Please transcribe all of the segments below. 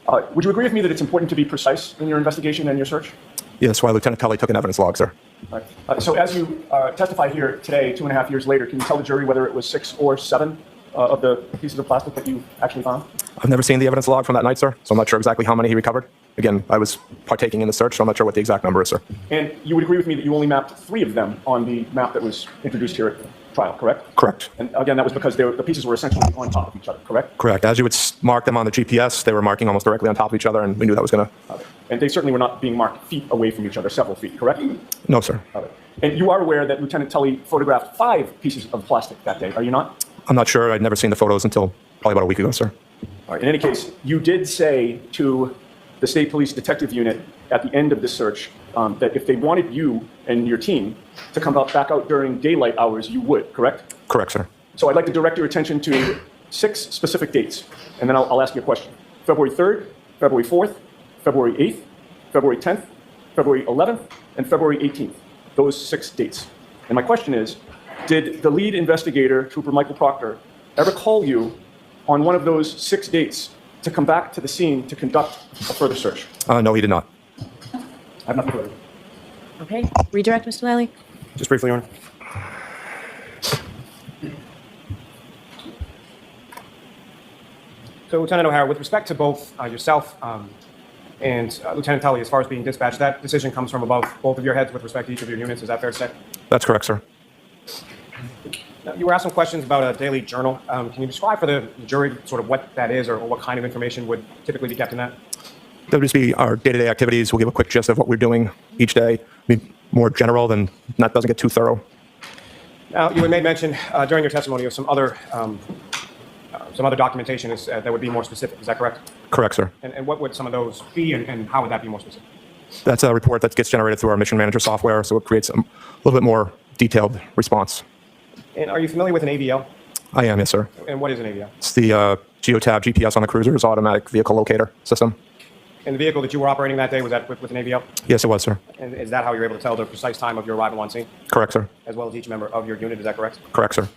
Would you agree with me that it's important to be precise in your investigation and your search? Yes, that's why Lieutenant Tully took an evidence log, sir. All right. So as you testify here today, 2.5 years later, can you tell the jury whether it was 6 or 7 of the pieces of plastic that you actually found? I've never seen the evidence log from that night, sir, so I'm not sure exactly how many he recovered. Again, I was partaking in the search, so I'm not sure what the exact number is, sir. And you would agree with me that you only mapped 3 of them on the map that was introduced here at the trial, correct? Correct. And again, that was because the pieces were essentially on top of each other, correct? Correct. As you would mark them on the GPS, they were marking almost directly on top of each other, and we knew that was going to... And they certainly were not being marked feet away from each other, several feet, correct? No, sir. And you are aware that Lieutenant Tully photographed 5 pieces of plastic that day, are you not? I'm not sure. I'd never seen the photos until probably about a week ago, sir. All right. In any case, you did say to the State Police Detective Unit at the end of the search that if they wanted you and your team to come back out during daylight hours, you would, correct? Correct, sir. So I'd like to direct your attention to 6 specific dates, and then I'll ask you a question. February 3rd, February 4th, February 8th, February 10th, February 11th, and February 18th. Those 6 dates. And my question is, did the lead investigator, Trooper Michael Proctor, ever call you on one of those 6 dates to come back to the scene to conduct a further search? No, he did not. I have nothing further. Okay. Redirect, Mr. Lally. Just briefly, Your Honor. So, Lieutenant O'Hara, with respect to both yourself and Lieutenant Tully, as far as being dispatched, that decision comes from above both of your heads with respect to each of your units. Is that fair to say? That's correct, sir. Now, you were asked some questions about a daily journal. Can you describe for the jury sort of what that is or what kind of information would typically be kept in that? That would just be our day-to-day activities. We'll give a quick gist of what we're doing each day. Be more general than that doesn't get too thorough. Now, you had made mention during your testimony of some other documentation that would be more specific. Is that correct? Correct, sir. And what would some of those be, and how would that be more specific? That's a report that gets generated through our mission manager software, so it creates a little bit more detailed response. And are you familiar with an AVL? I am, yes, sir. And what is an AVL? It's the Geotab GPS on the cruiser's automatic vehicle locator system. And the vehicle that you were operating that day, was that with an AVL? Yes, it was, sir. And is that how you were able to tell the precise time of your arrival on scene? Correct, sir. As well as each member of your unit, is that correct? Correct, sir.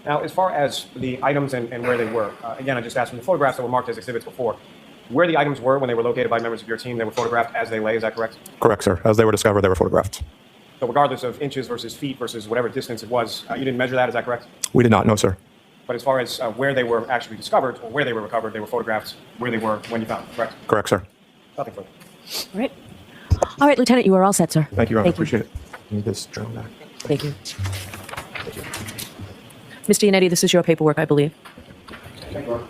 Now, as far as the items and where they were, again, I just asked from the photographs that were marked as exhibits before, where the items were when they were located by members of your team, they were photographed as they lay, is that correct? Correct, sir. As they were discovered, they were photographed. So regardless of inches versus feet versus whatever distance it was, you didn't measure that, is that correct? We did not know, sir. But as far as where they were actually discovered or where they were recovered, they were photographed where they were when you found them, correct? Correct, sir. Nothing further. All right. All right, Lieutenant, you are all set, sir. Thank you, Your Honor. Thank you. Appreciate it. Need this journal back. Thank you. Mr. Yannetti, this is your paperwork, I believe. Thank you, Your Honor.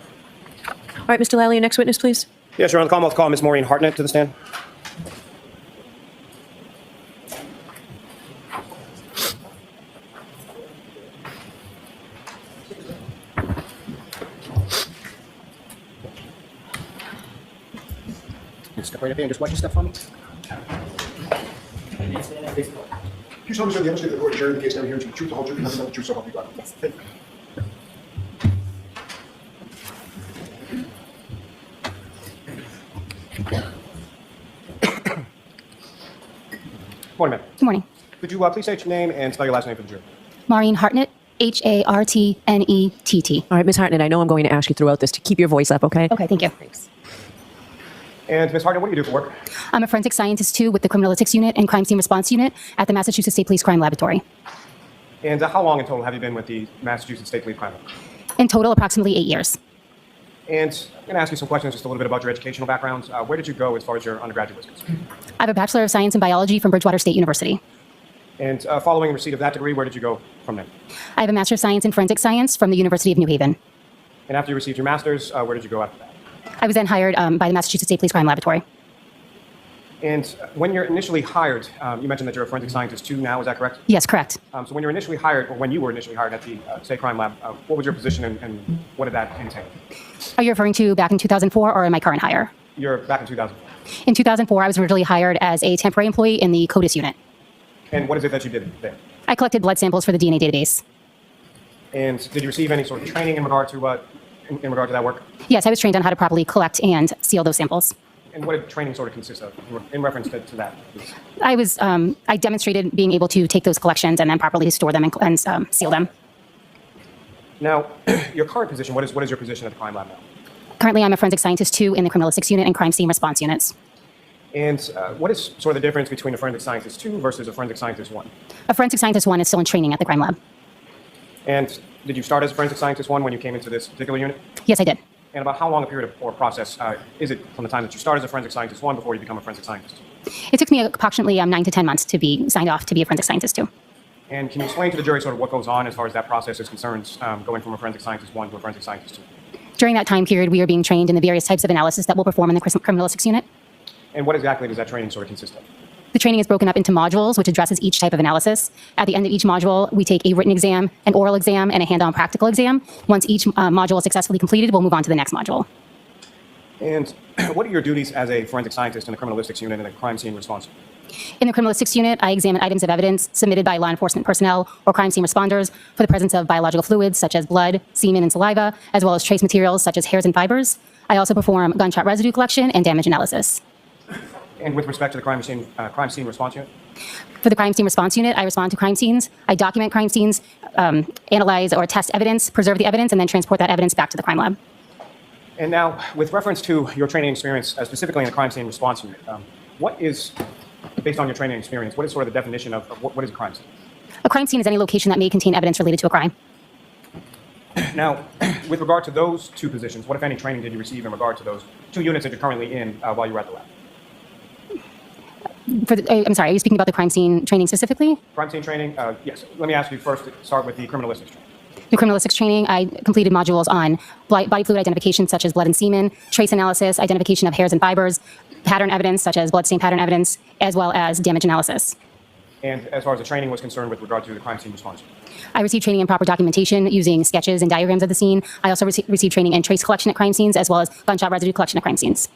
All right, Mr. Lally, your next witness, please. Yes, Your Honor, the Commonwealth call Ms. Maureen Hartnett to the stand. Step right up here and just watch your step for me. Can you tell me, sir, the evidence that the court adjourned the case down here to the truth, the whole truth, and nothing but the truth, so help you God? Yes. Thank you. Morning, ma'am. Good morning. Could you please state your name and spell your last name for the jury? Maureen Hartnett, Hartnett. All right, Ms. Hartnett, I know I'm going to ask you throughout this to keep your voice up, okay? Okay, thank you. Thanks. And Ms. Hartnett, what do you do for work? I'm a forensic scientist too with the Criminalistics Unit and Crime Scene Response Unit at the Massachusetts State Police Crime Laboratory. And how long in total have you been with the Massachusetts State Police Crime Lab? In total, approximately 8 years. And I'm going to ask you some questions, just a little bit about your educational background. Where did you go as far as your undergraduate was concerned? I have a Bachelor of Science in Biology from Bridgewater State University. And following receipt of that degree, where did you go from there? I have a Master of Science in Forensic Science from the University of New Haven. And after you received your master's, where did you go after that? I was then hired by the Massachusetts State Police Crime Laboratory. And when you're initially hired, you mentioned that you're a forensic scientist too now, is that correct? Yes, correct. So when you're initially hired, or when you were initially hired at the State Crime Lab, what was your position and what did that entail? Are you referring to back in 2004 or in my current hire? You're back in 2004. In 2004, I was originally hired as a temporary employee in the CODIS unit. And what is it that you did there? I collected blood samples for the DNA database. And did you receive any sort of training in regard to that work? Yes, I was trained on how to properly collect and seal those samples. And what did training sort of consist of in reference to that? I demonstrated being able to take those collections and then properly store them and seal them. Now, your current position, what is your position at the crime lab now? Currently, I'm a forensic scientist 2 in the criminalistics unit and crime scene response units. And what is sort of the difference between a forensic scientist 2 versus a forensic scientist 1? A forensic scientist 1 is still in training at the crime lab. And did you start as a forensic scientist 1 when you came into this particular unit? Yes, I did. And about how long a period or process is it from the time that you start as a forensic scientist 1 before you become a forensic scientist? It took me approximately 9 to 10 months to be signed off to be a forensic scientist 2. And can you explain to the jury sort of what goes on as far as that process is concerned, going from a forensic scientist 1 to a forensic scientist 2? During that time period, we are being trained in the various types of analysis that we'll perform in the criminalistics unit. And what exactly does that training sort of consist of? The training is broken up into modules, which addresses each type of analysis. At the end of each module, we take a written exam, an oral exam, and a hands-on practical exam. Once each module is successfully completed, we'll move on to the next module. And what are your duties as a forensic scientist in the criminalistics unit and the crime scene response? In the criminalistics unit, I examine items of evidence submitted by law enforcement personnel or crime scene responders for the presence of biological fluids such as blood, semen, and saliva, as well as trace materials such as hairs and fibers. I also perform gunshot residue collection and damage analysis. And with respect to the crime scene response unit? For the crime scene response unit, I respond to crime scenes. I document crime scenes, analyze or test evidence, preserve the evidence, and then transport that evidence back to the crime lab. And now, with reference to your training experience, specifically in the crime scene response unit, what is, based on your training experience, what is sort of the definition of what is a crime scene? A crime scene is any location that may contain evidence related to a crime. Now, with regard to those two positions, what, if any, training did you receive in regard to those two units that you're currently in while you were at the lab? I'm sorry, are you speaking about the crime scene training specifically? Crime scene training, yes. Let me ask you first to start with the criminalistics training. The criminalistics training, I completed modules on body fluid identification, such as blood and semen, trace analysis, identification of hairs and fibers, pattern evidence, such as bloodstain pattern evidence, as well as damage analysis. And as far as the training was concerned with regard to the crime scene response unit? I received training in proper documentation using sketches and diagrams of the scene. I also received training in trace collection at crime scenes, as well as gunshot residue collection at crime scenes.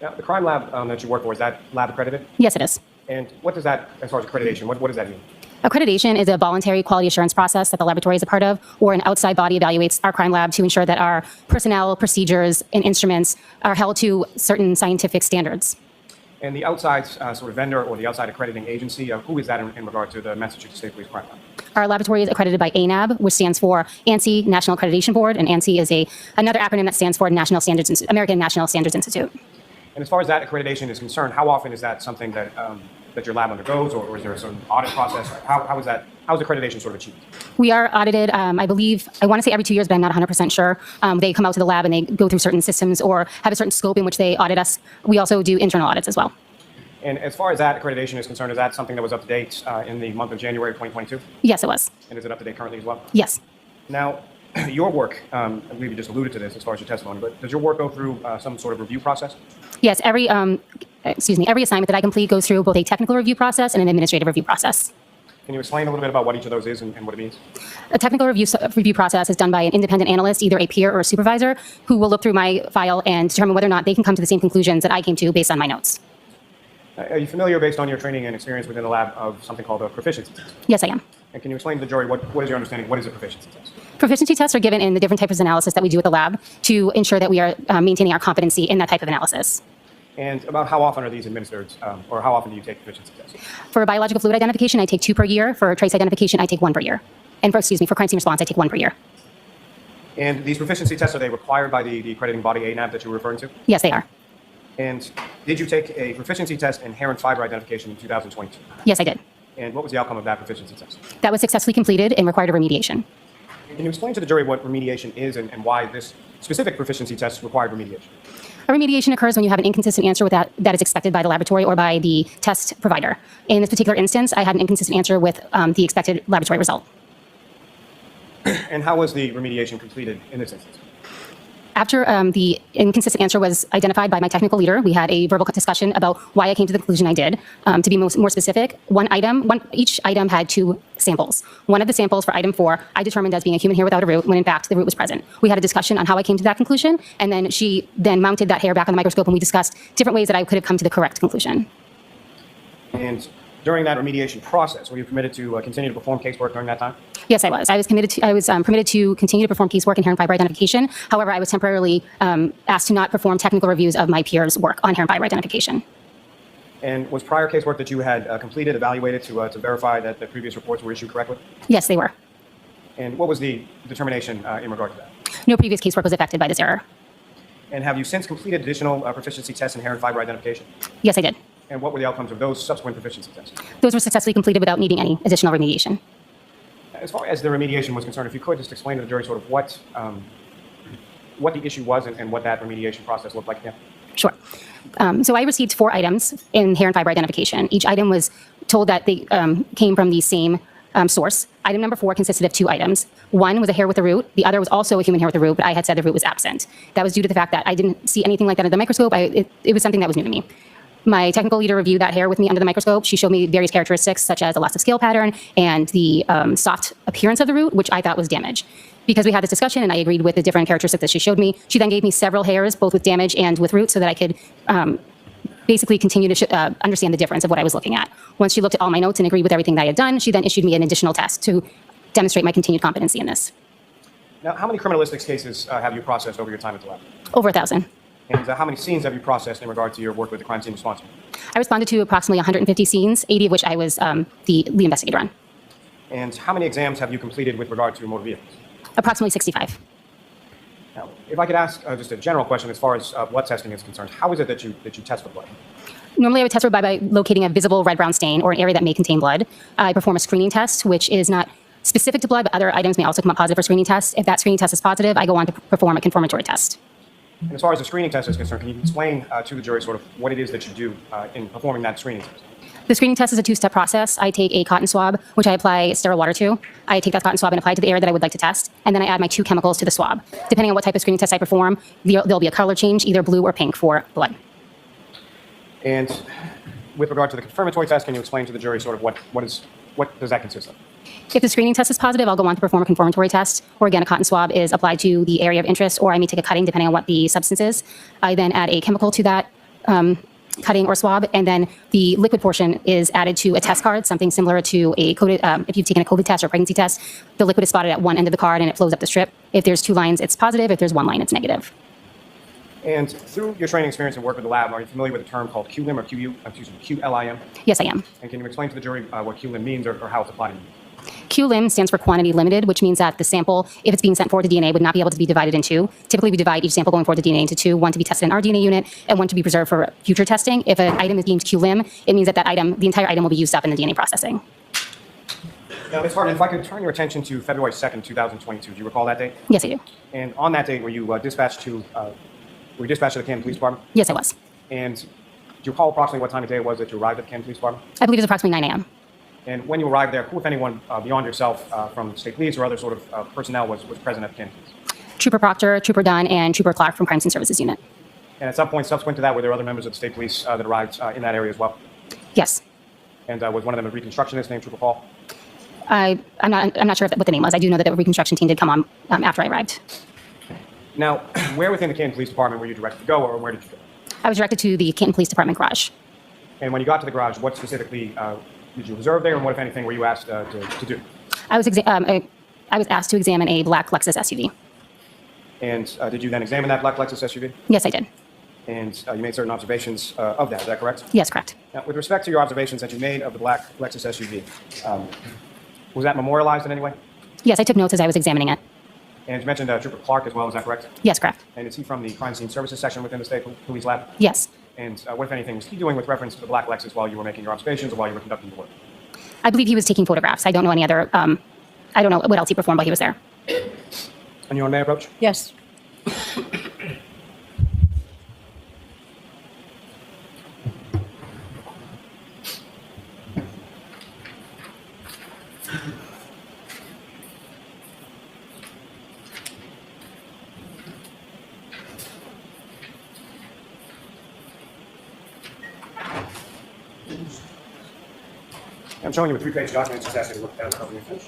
Now, the crime lab that you work for, is that lab accredited? Yes, it is. And what does that, as far as accreditation, what does that mean? Accreditation is a voluntary quality assurance process that the laboratory is a part of, or an outside body evaluates our crime lab to ensure that our personnel, procedures, and instruments are held to certain scientific standards. And the outside sort of vendor or the outside accrediting agency, who is that in regard to the Massachusetts State Police Crime Lab? Our laboratory is accredited by ANAB, which stands for ANSI National Accreditation Board, and ANSI is another acronym that stands for American National Standards Institute. And as far as that accreditation is concerned, how often is that something that that your lab undergoes, or is there a certain audit process? How is accreditation sort of achieved? We are audited, I believe, I want to say every 2 years, but I'm not 100% sure. They come out to the lab and they go through certain systems or have a certain scope in which they audit us. We also do internal audits as well. And as far as that accreditation is concerned, is that something that was up to date in the month of January of 2022? Yes, it was. And is it up to date currently as well? Yes. Now, your work, I believe you just alluded to this as far as your testimony, but does your work go through some sort of review process? Yes, every assignment that I complete goes through both a technical review process and an administrative review process. Can you explain a little bit about what each of those is and what it means? A technical review process is done by an independent analyst, either a peer or a supervisor, who will look through my file and determine whether or not they can come to the same conclusions that I came to based on my notes. Are you familiar, based on your training and experience within the lab, of something called a proficiency test? Yes, I am. And can you explain to the jury what is your understanding? What is a proficiency test? Proficiency tests are given in the different types of analysis that we do at the lab to ensure that we are maintaining our competency in that type of analysis. And about how often are these administered, or how often do you take proficiency tests? For biological fluid identification, I take 2 per year. For trace identification, I take 1 per year. And for crime scene response, I take 1 per year. And these proficiency tests, are they required by the accrediting body ANAB that you were referring to? Yes, they are. And did you take a proficiency test in hair and fiber identification in 2022? Yes, I did. And what was the outcome of that proficiency test? That was successfully completed and required a remediation. Can you explain to the jury what remediation is and why this specific proficiency test required remediation? A remediation occurs when you have an inconsistent answer with that is expected by the laboratory or by the test provider. In this particular instance, I had an inconsistent answer with the expected laboratory result. And how was the remediation completed in this instance? After the inconsistent answer was identified by my technical leader, we had a verbal discussion about why I came to the conclusion I did. To be more specific, each item had 2 samples. One of the samples for item 4, I determined as being a human hair without a root, when in fact the root was present. We had a discussion on how I came to that conclusion, and then she mounted that hair back on the microscope, and we discussed different ways that I could have come to the correct conclusion. And during that remediation process, were you permitted to continue to perform casework during that time? Yes, I was. I was permitted to continue to perform casework in hair and fiber identification. However, I was temporarily asked to not perform technical reviews of my peers' work on hair and fiber identification. And was prior casework that you had completed evaluated to verify that the previous reports were issued correctly? Yes, they were. And what was the determination in regard to that? No previous casework was affected by this error. And have you since completed additional proficiency tests in hair and fiber identification? Yes, I did. And what were the outcomes of those subsequent proficiency tests? Those were successfully completed without needing any additional remediation. As far as the remediation was concerned, if you could just explain to the jury sort of what the issue was and what that remediation process looked like again. Sure. So I received 4 items in hair and fiber identification. Each item was told that they came from the same source. Item number 4 consisted of 2 items. One was a hair with a root. The other was also a human hair with a root, but I had said the root was absent. That was due to the fact that I didn't see anything like that under the microscope. It was something that was new to me. My technical leader reviewed that hair with me under the microscope. She showed me various characteristics such as the loss of scale pattern and the soft appearance of the root, which I thought was damage. Because we had this discussion and I agreed with the different characteristics that she showed me, she then gave me several hairs, both with damage and with root, so that I could basically continue to understand the difference of what I was looking at. Once she looked at all my notes and agreed with everything that I had done, she then issued me an additional test to demonstrate my continued competency in this. Now, how many criminalistics cases have you processed over your time at the lab? Over 1,000. And how many scenes have you processed in regard to your work with the crime scene response unit? I responded to approximately 150 scenes, 80 of which I was the lead investigator on. And how many exams have you completed with regard to motor vehicles? Approximately 65. Now, if I could ask just a general question as far as blood testing is concerned, how is it that you test for blood? Normally, I would test for blood by locating a visible red-brown stain or an area that may contain blood. I perform a screening test, which is not specific to blood, but other items may also come up positive for screening tests. If that screening test is positive, I go on to perform a confirmatory test. And as far as the screening test is concerned, can you explain to the jury sort of what it is that you do in performing that screening test? The screening test is a 2-step process. I take a cotton swab, which I apply sterile water to. I take that cotton swab and apply it to the area that I would like to test, and then I add my 2 chemicals to the swab. Depending on what type of screening test I perform, there'll be a color change, either blue or pink for blood. And with regard to the confirmatory test, can you explain to the jury sort of what does that consist of? If the screening test is positive, I'll go on to perform a confirmatory test, or again, a cotton swab is applied to the area of interest, or I may take a cutting depending on what the substance is. I then add a chemical to that cutting or swab, and then the liquid portion is added to a test card, something similar to a coded, if you've taken a COVID test or pregnancy test, the liquid is spotted at one end of the card and it flows up the strip. If there's 2 lines, it's positive. If there's 1 line, it's negative. And through your training experience and work with the lab, are you familiar with the term called QLIM or QLIM? Yes, I am. And can you explain to the jury what QLIM means or how it's applied to you? QLIM stands for quantity limited, which means that the sample, if it's being sent forward to DNA, would not be able to be divided in 2. Typically, we divide each sample going forward to DNA into 2, one to be tested in our DNA unit and one to be preserved for future testing. If an item is deemed QLIM, it means that the entire item will be used up in the DNA processing. Now, Ms. Hartman, if I could turn your attention to February 2nd, 2022. Do you recall that date? Yes, I do. And on that date, were you dispatched to the Canton Police Department? Yes, I was. And do you recall approximately what time of day it was that you arrived at the Canton Police Department? I believe it was approximately 9 a.m. And when you arrived there, who, if anyone, beyond yourself from state police or other sort of personnel was present at the Canton Police? Trooper Proctor, Trooper Dunn, and Trooper Clark from Crime Scene Services Unit. And at some point subsequent to that, were there other members of the state police that arrived in that area as well? Yes. And was one of them a reconstructionist named Trooper Paul? I'm not sure what the name was. I do know that the reconstruction team did come on after I arrived. Now, where within the Canton Police Department were you directed to go, or where did you go? I was directed to the Canton Police Department garage. And when you got to the garage, what specifically did you observe there, and what, if anything, were you asked to do? I was asked to examine a black Lexus SUV. And did you then examine that black Lexus SUV? Yes, I did. And you made certain observations of that, is that correct? Yes, correct. Now, with respect to your observations that you made of the black Lexus SUV, was that memorialized in any way? Yes, I took notes as I was examining it. And you mentioned Trooper Clark as well, is that correct? Yes, correct. And is he from the Crime Scene Services section within the State Police Lab? Yes. And what, if anything, was he doing with reference to the black Lexus while you were making your observations or while you were conducting your work? I believe he was taking photographs. I don't know any other, I don't know what else he performed while he was there. And you may approach? Yes. I'm showing you a 3-page document, just asking you to look at it before you finish.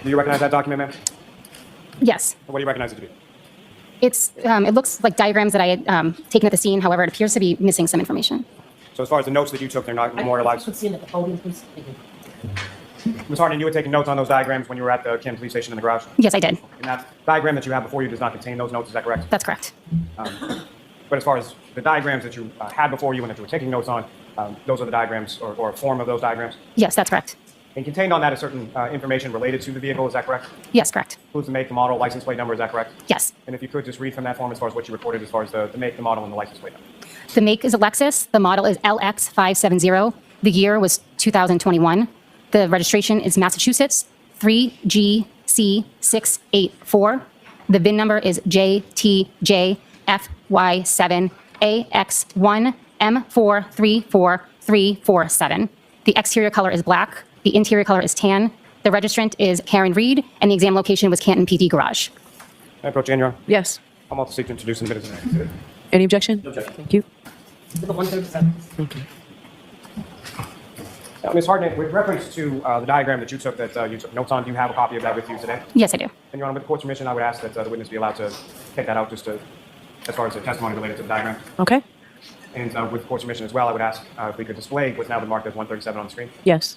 Do you recognize that document, ma'am? Yes. Or what do you recognize it to be? It looks like diagrams that I had taken at the scene. However, it appears to be missing some information. So as far as the notes that you took, they're not memorialized? Put Ian at the podium, please. Thank you. Ms. Harden, you were taking notes on those diagrams when you were at the Canton Police Station in the garage? Yes, I did. And that diagram that you have before you does not contain those notes, is that correct? That's correct. But as far as the diagrams that you had before you and that you were taking notes on, Those are the diagrams or a form of those diagrams. Yes, that's correct. And contained on that is certain information related to the vehicle. Is that correct? Yes, correct. Includes the make, the model, license plate number. Is that correct? Yes. And if you could just read from that form as far as what you reported as far as the make, the model, and the license plate number. The make is a Lexus. The model is LX570. The year was 2021. The registration is Massachusetts 3GC684. The VIN number is JTJF7AX1M434347. The exterior color is black. The interior color is tan. The registrant is Karen Reed, and the exam location was Canton PD Garage. Can I approach Jan, Your Honor? Yes. I'm also seeking to introduce in minutes. Any objection? No objection. Thank you. Now, Ms. Hartnett, with reference to the diagram that you took notes on, do you have a copy of that with you today? Yes, I do. And Your Honor, with the court's permission, I would ask that the witness be allowed to take that out just as far as the testimony related to the diagram. Okay. And with the court's permission as well, I would ask if we could display what's now been marked as 137 on the screen. Yes.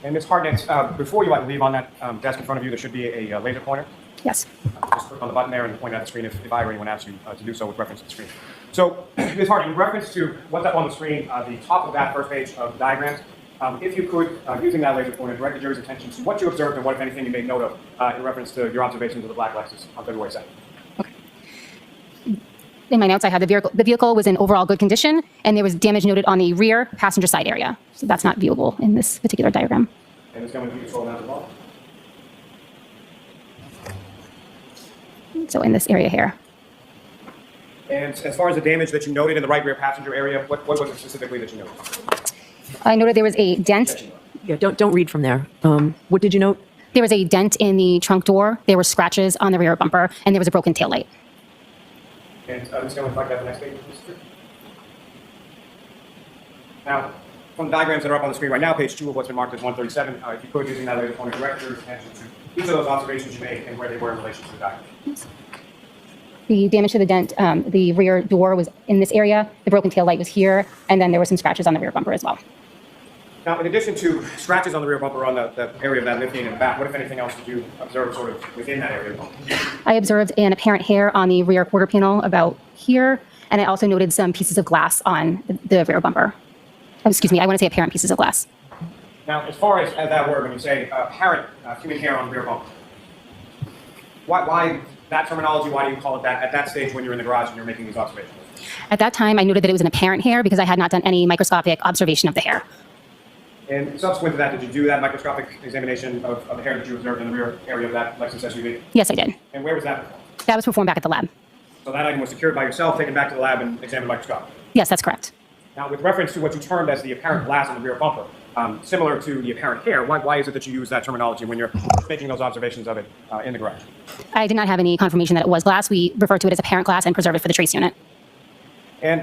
And Ms. Hartnett, before you leave on that desk in front of you, there should be a laser pointer. Yes. Just click on the button there and point at the screen if I or anyone asks you to do so with reference to the screen. So, Ms. Hartnett, in reference to what's up on the screen, the top of that first page of the diagrams, if you could, using that laser pointer, direct the jury's attention to what you observed and what, if anything, you made note of in reference to your observations of the black Lexus on February 2nd. In my notes, I had the vehicle was in overall good condition, and there was damage noted on the rear passenger side area. So that's not viewable in this particular diagram. And it's going to be control down the bottom. So in this area here. And as far as the damage that you noted in the right rear passenger area, what was it specifically that you noted? I noted there was a dent. Yeah. Don't read from there. What did you note? There was a dent in the trunk door. There were scratches on the rear bumper, and there was a broken taillight. And I'm just going to reflect that the next page. Now, from the diagrams that are up on the screen right now, page 2 of what's been marked as 137, if you could, using that laser pointer, direct your attention to each of those observations you made and where they were in relation to the diagram. The damage to the dent, the rear door was in this area. The broken taillight was here, and then there were some scratches on the rear bumper as well. Now, in addition to scratches on the rear bumper on the area of that lifting in the back, what, if anything else, did you observe sort of within that area? I observed an apparent hair on the rear quarter panel about here, and I also noted some pieces of glass on the rear bumper. Oh, excuse me, I want to say apparent pieces of glass. Now, as far as that word, when you say apparent human hair on the rear bumper, why that terminology? Why do you call it that at that stage when you're in the garage and you're making these observations? At that time, I noted that it was an apparent hair because I had not done any microscopic observation of the hair. And subsequent to that, did you do that microscopic examination of the hair that you observed in the rear area of that Lexus SUV? Yes, I did. And where was that performed? That was performed back at the lab. So that item was secured by yourself, taken back to the lab, and examined microscopically. Yes, that's correct. Now, with reference to what you termed as the apparent glass on the rear bumper, similar to the apparent hair, why is it that you use that terminology when you're making those observations of it in the garage? I did not have any confirmation that it was glass. We refer to it as apparent glass and preserve it for the trace unit. And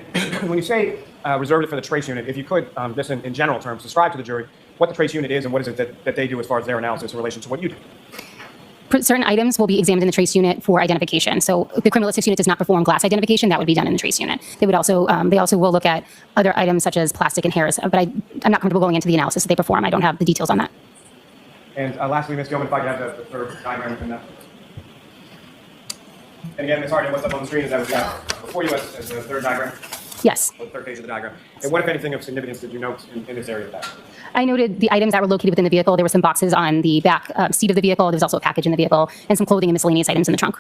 when you say reserved it for the trace unit, if you could, just in general terms, describe to the jury what the trace unit is and what is it that they do as far as their analysis in relation to what you do. Certain items will be examined in the trace unit for identification. So the criminalistics unit does not perform glass identification. That would be done in the trace unit. They also will look at other items such as plastic and hairs, but I'm not comfortable going into the analysis that they perform. I don't have the details on that. And lastly, Ms. Gilman, if I could have the third diagram within that. And again, Ms. Hardy, what's up on the screen is that we've got before you as the third diagram, Yes. or the third page of the diagram. And what, if anything, of significance did you note in this area of that? I noted the items that were located within the vehicle. There were some boxes on the back seat of the vehicle. There was also a package in the vehicle and some clothing and miscellaneous items in the trunk.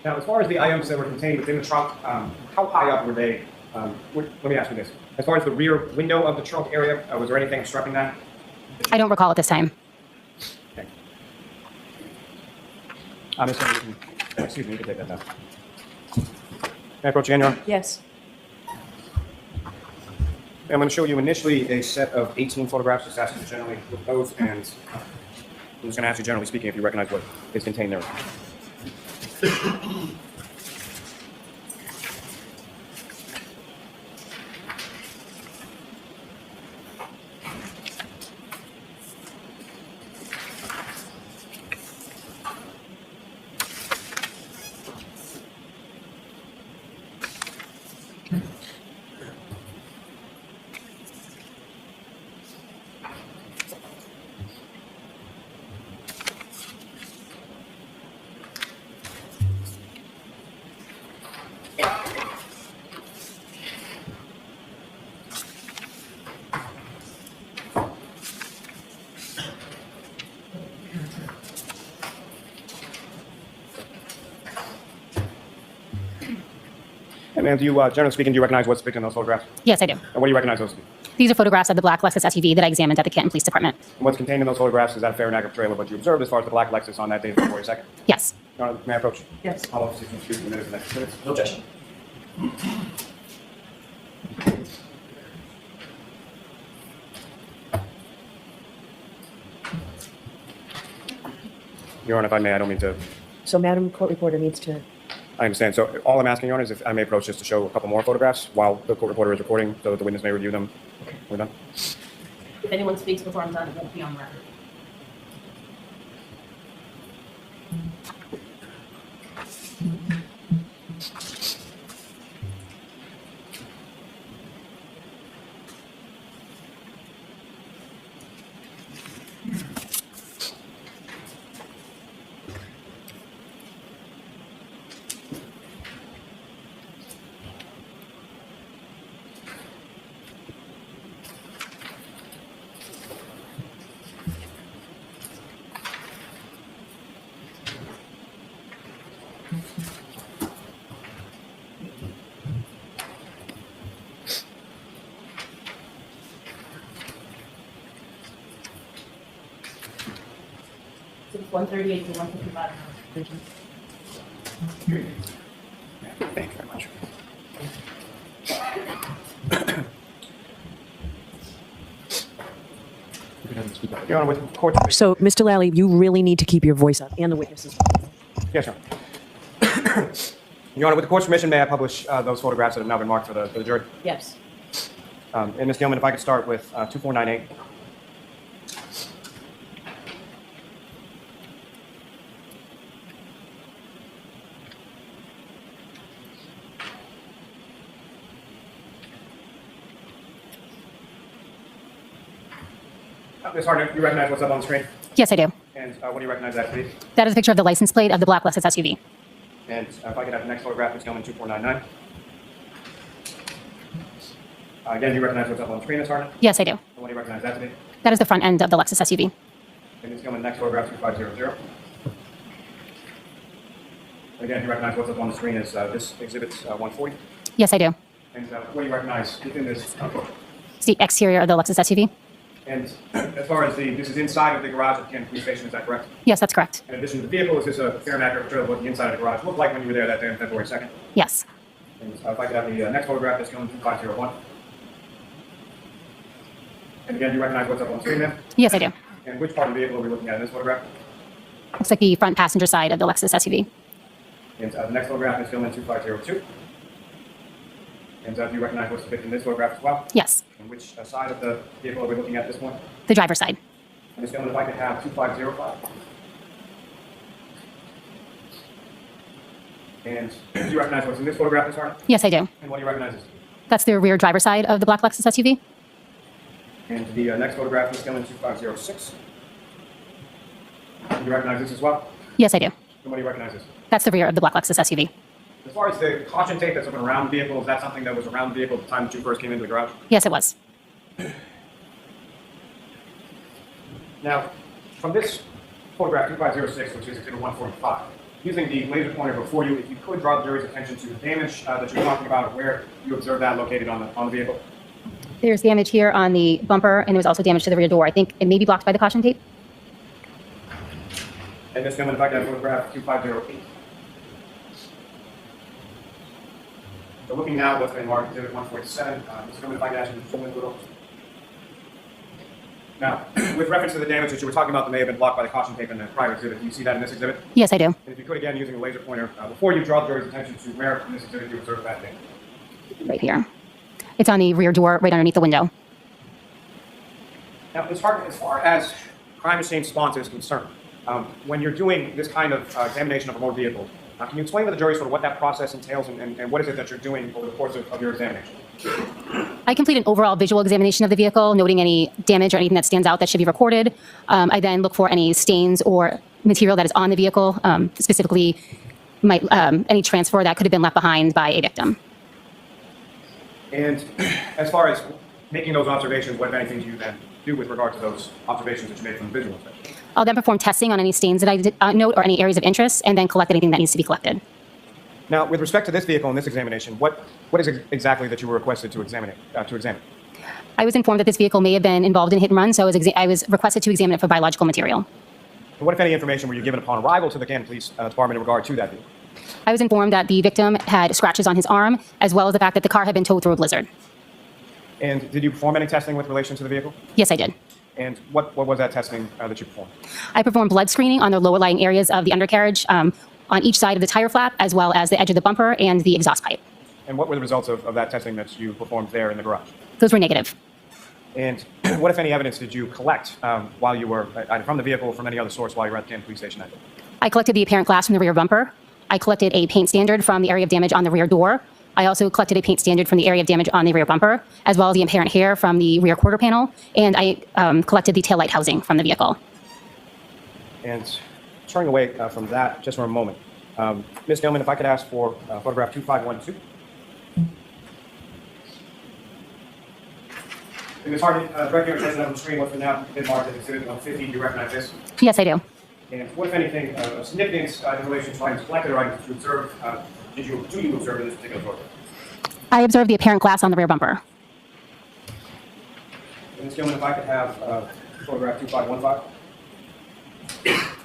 Now, as far as the items that were contained within the trunk, how high up were they? Let me ask you this. As far as the rear window of the trunk area, was there anything obstructing that? I don't recall at this time. Okay. Ms. Gilman, excuse me, you can take that down. Can I approach you, Your Honor? Yes. I'm going to show you initially a set of 18 photographs, just asking you generally with those, and I'm just going to ask you generally speaking if you recognize what is contained there. And ma'am, do you, generally speaking, do you recognize what's depicted in those photographs? Yes, I do. And what do you recognize those to be? These are photographs of the black Lexus SUV that I examined at the Canton Police Department. And what's contained in those photographs, is that a fair and accurate portrayal of what you observed as far as the black Lexus on that day of February 2nd? Yes. Your Honor, may I approach? Yes. I'll offer 60 minutes and next minutes. No objection. Your Honor, if I may, I don't mean to. So Madam Court Reporter needs to, I understand. So all I'm asking, Your Honor, is if I may approach just to show a couple more photographs while the court reporter is recording so that the witness may review them. We're done. If anyone speaks before I'm done, it won't be on record. So it's 138 to 155. Thank you very much. Your Honor, with court. so Mr. Lally, you really need to keep your voice up and the witnesses. Yes, Your Honor. Your Honor, with the court's permission, may I publish those photographs that have now been marked for the jury? Yes. And Ms. Gilman, if I could start with 2498. Ms. Hartnett, you recognize what's up on the screen? Yes, I do. And what do you recognize that to be? That is a picture of the license plate of the black Lexus SUV. And if I could have the next photograph, Ms. Gilman, 2499. Again, do you recognize what's up on the screen, Ms. Hartnett? Yes, I do. And what do you recognize that to be? That is the front end of the Lexus SUV. And Ms. Gilman, next photograph, 2500. Again, you recognize what's up on the screen is this exhibit 140. Yes, I do. And what do you recognize within this? It's the exterior of the Lexus SUV. And as far as this is inside of the garage of the Canton Police Station, is that correct? Yes, that's correct. In addition to the vehicle, is this a fair and accurate portrayal of what the inside of the garage looked like when you were there that day on February 2nd? Yes. And if I could have the next photograph, that's going 2501. And again, do you recognize what's up on the screen there? Yes, I do. And which part of the vehicle are we looking at in this photograph? Looks like the front passenger side of the Lexus SUV. And the next photograph is filmed in 2502. And do you recognize what's depicted in this photograph as well? Yes. And which side of the vehicle are we looking at this point? The driver's side. And Ms. Gilman, if I could have 2505. And do you recognize what's in this photograph, Ms. Hartnett? Yes, I do. And what do you recognize this? That's the rear driver's side of the black Lexus SUV. And the next photograph, Ms. Gilman, 2506. Do you recognize this as well? Yes, I do. And what do you recognize this? That's the rear of the black Lexus SUV. As far as the caution tape that's around the vehicle, is that something that was around the vehicle at the time that you first came into the garage? Yes, it was. Now, from this photograph 2506, which is exhibit 145, using the laser pointer before you, if you could draw the jury's attention to the damage that you're talking about, where you observed that located on the vehicle. There's damage here on the bumper, and there was also damage to the rear door. I think it may be blocked by the caution tape. And Ms. Gilman, if I could have photograph 2508. So looking now at what's been marked exhibit 147, Ms. Gilman, if I could ask you to zoom in a little. Now, with reference to the damage that you were talking about that may have been blocked by the caution tape in the prior exhibit, do you see that in this exhibit? Yes, I do. And if you could, again, using the laser pointer, before you draw the jury's attention to where in this exhibit you observed that damage. Right here. It's on the rear door, right underneath the window. Now, as far as crime scene response is concerned, when you're doing this kind of examination of a motor vehicle, can you explain to the jury sort of what that process entails and what is it that you're doing over the course of your examination? I complete an overall visual examination of the vehicle, noting any damage or anything that stands out that should be recorded. I then look for any stains or material that is on the vehicle, specifically any transfer that could have been left behind by a victim. And as far as making those observations, what, if anything, do you then do with regard to those observations that you made from the visual inspection? I'll then perform testing on any stains that I did note or any areas of interest, and then collect anything that needs to be collected. Now, with respect to this vehicle in this examination, what is it exactly that you were requested to examine? I was informed that this vehicle may have been involved in hit and run, so I was requested to examine it for biological material. And what, if any, information were you given upon arrival to the Canton Police Department in regard to that vehicle? I was informed that the victim had scratches on his arm, as well as the fact that the car had been towed through a blizzard. And did you perform any testing with relation to the vehicle? Yes, I did. And what was that testing that you performed? I performed blood screening on the lower lying areas of the undercarriage, on each side of the tire flap, as well as the edge of the bumper and the exhaust pipe. And what were the results of that testing that you performed there in the garage? Those were negative. And what, if any, evidence did you collect while you were, either from the vehicle or from any other source while you were at the Canton Police Station that day? I collected the apparent glass from the rear bumper. I collected a paint standard from the area of damage on the rear door. I also collected a paint standard from the area of damage on the rear bumper, as well as the apparent hair from the rear quarter panel. And I collected the taillight housing from the vehicle. And turning away from that just for a moment, Ms. Gilman, if I could ask for photograph 2512. Ms. Harden, direct your attention on the screen. What's now been marked as Exhibit 150. Do you recognize this? Yes, I do. And what, if anything, of significance in relation to items collected or items that you observed, do you observe in this particular photograph? I observed the apparent glass on the rear bumper. And Ms. Gilman, if I could have photograph 2515.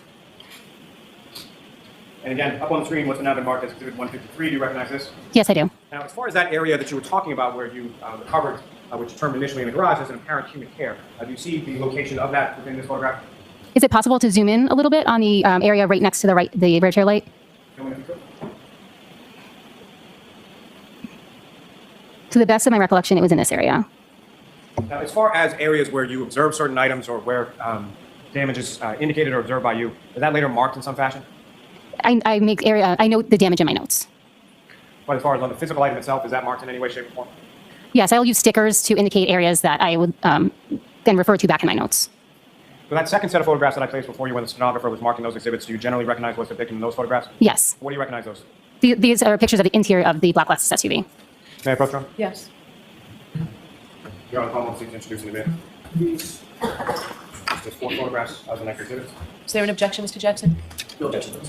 And again, up on the screen, what's now been marked as Exhibit 153. Do you recognize this? Yes, I do. Now, as far as that area that you were talking about where you recovered, which you termed initially in the garage as an apparent human hair, do you see the location of that within this photograph? Is it possible to zoom in a little bit on the area right next to the rear tail light? Gilman, if you could. To the best of my recollection, it was in this area. Now, as far as areas where you observe certain items or where damage is indicated or observed by you, is that later marked in some fashion? I note the damage in my notes. But as far as on the physical item itself, is that marked in any way, shape, or form? Yes, I'll use stickers to indicate areas that I would then refer to back in my notes. So that second set of photographs that I placed before you when the stenographer was marking those exhibits, do you generally recognize what's depicted in those photographs? Yes. What do you recognize those? These are pictures of the interior of the black Lexus SUV. May I approach them? Yes. You're on the phone, please introduce in a bit. There's 4 photographs of the next exhibits. Is there an objection, Mr. Jackson? No objection.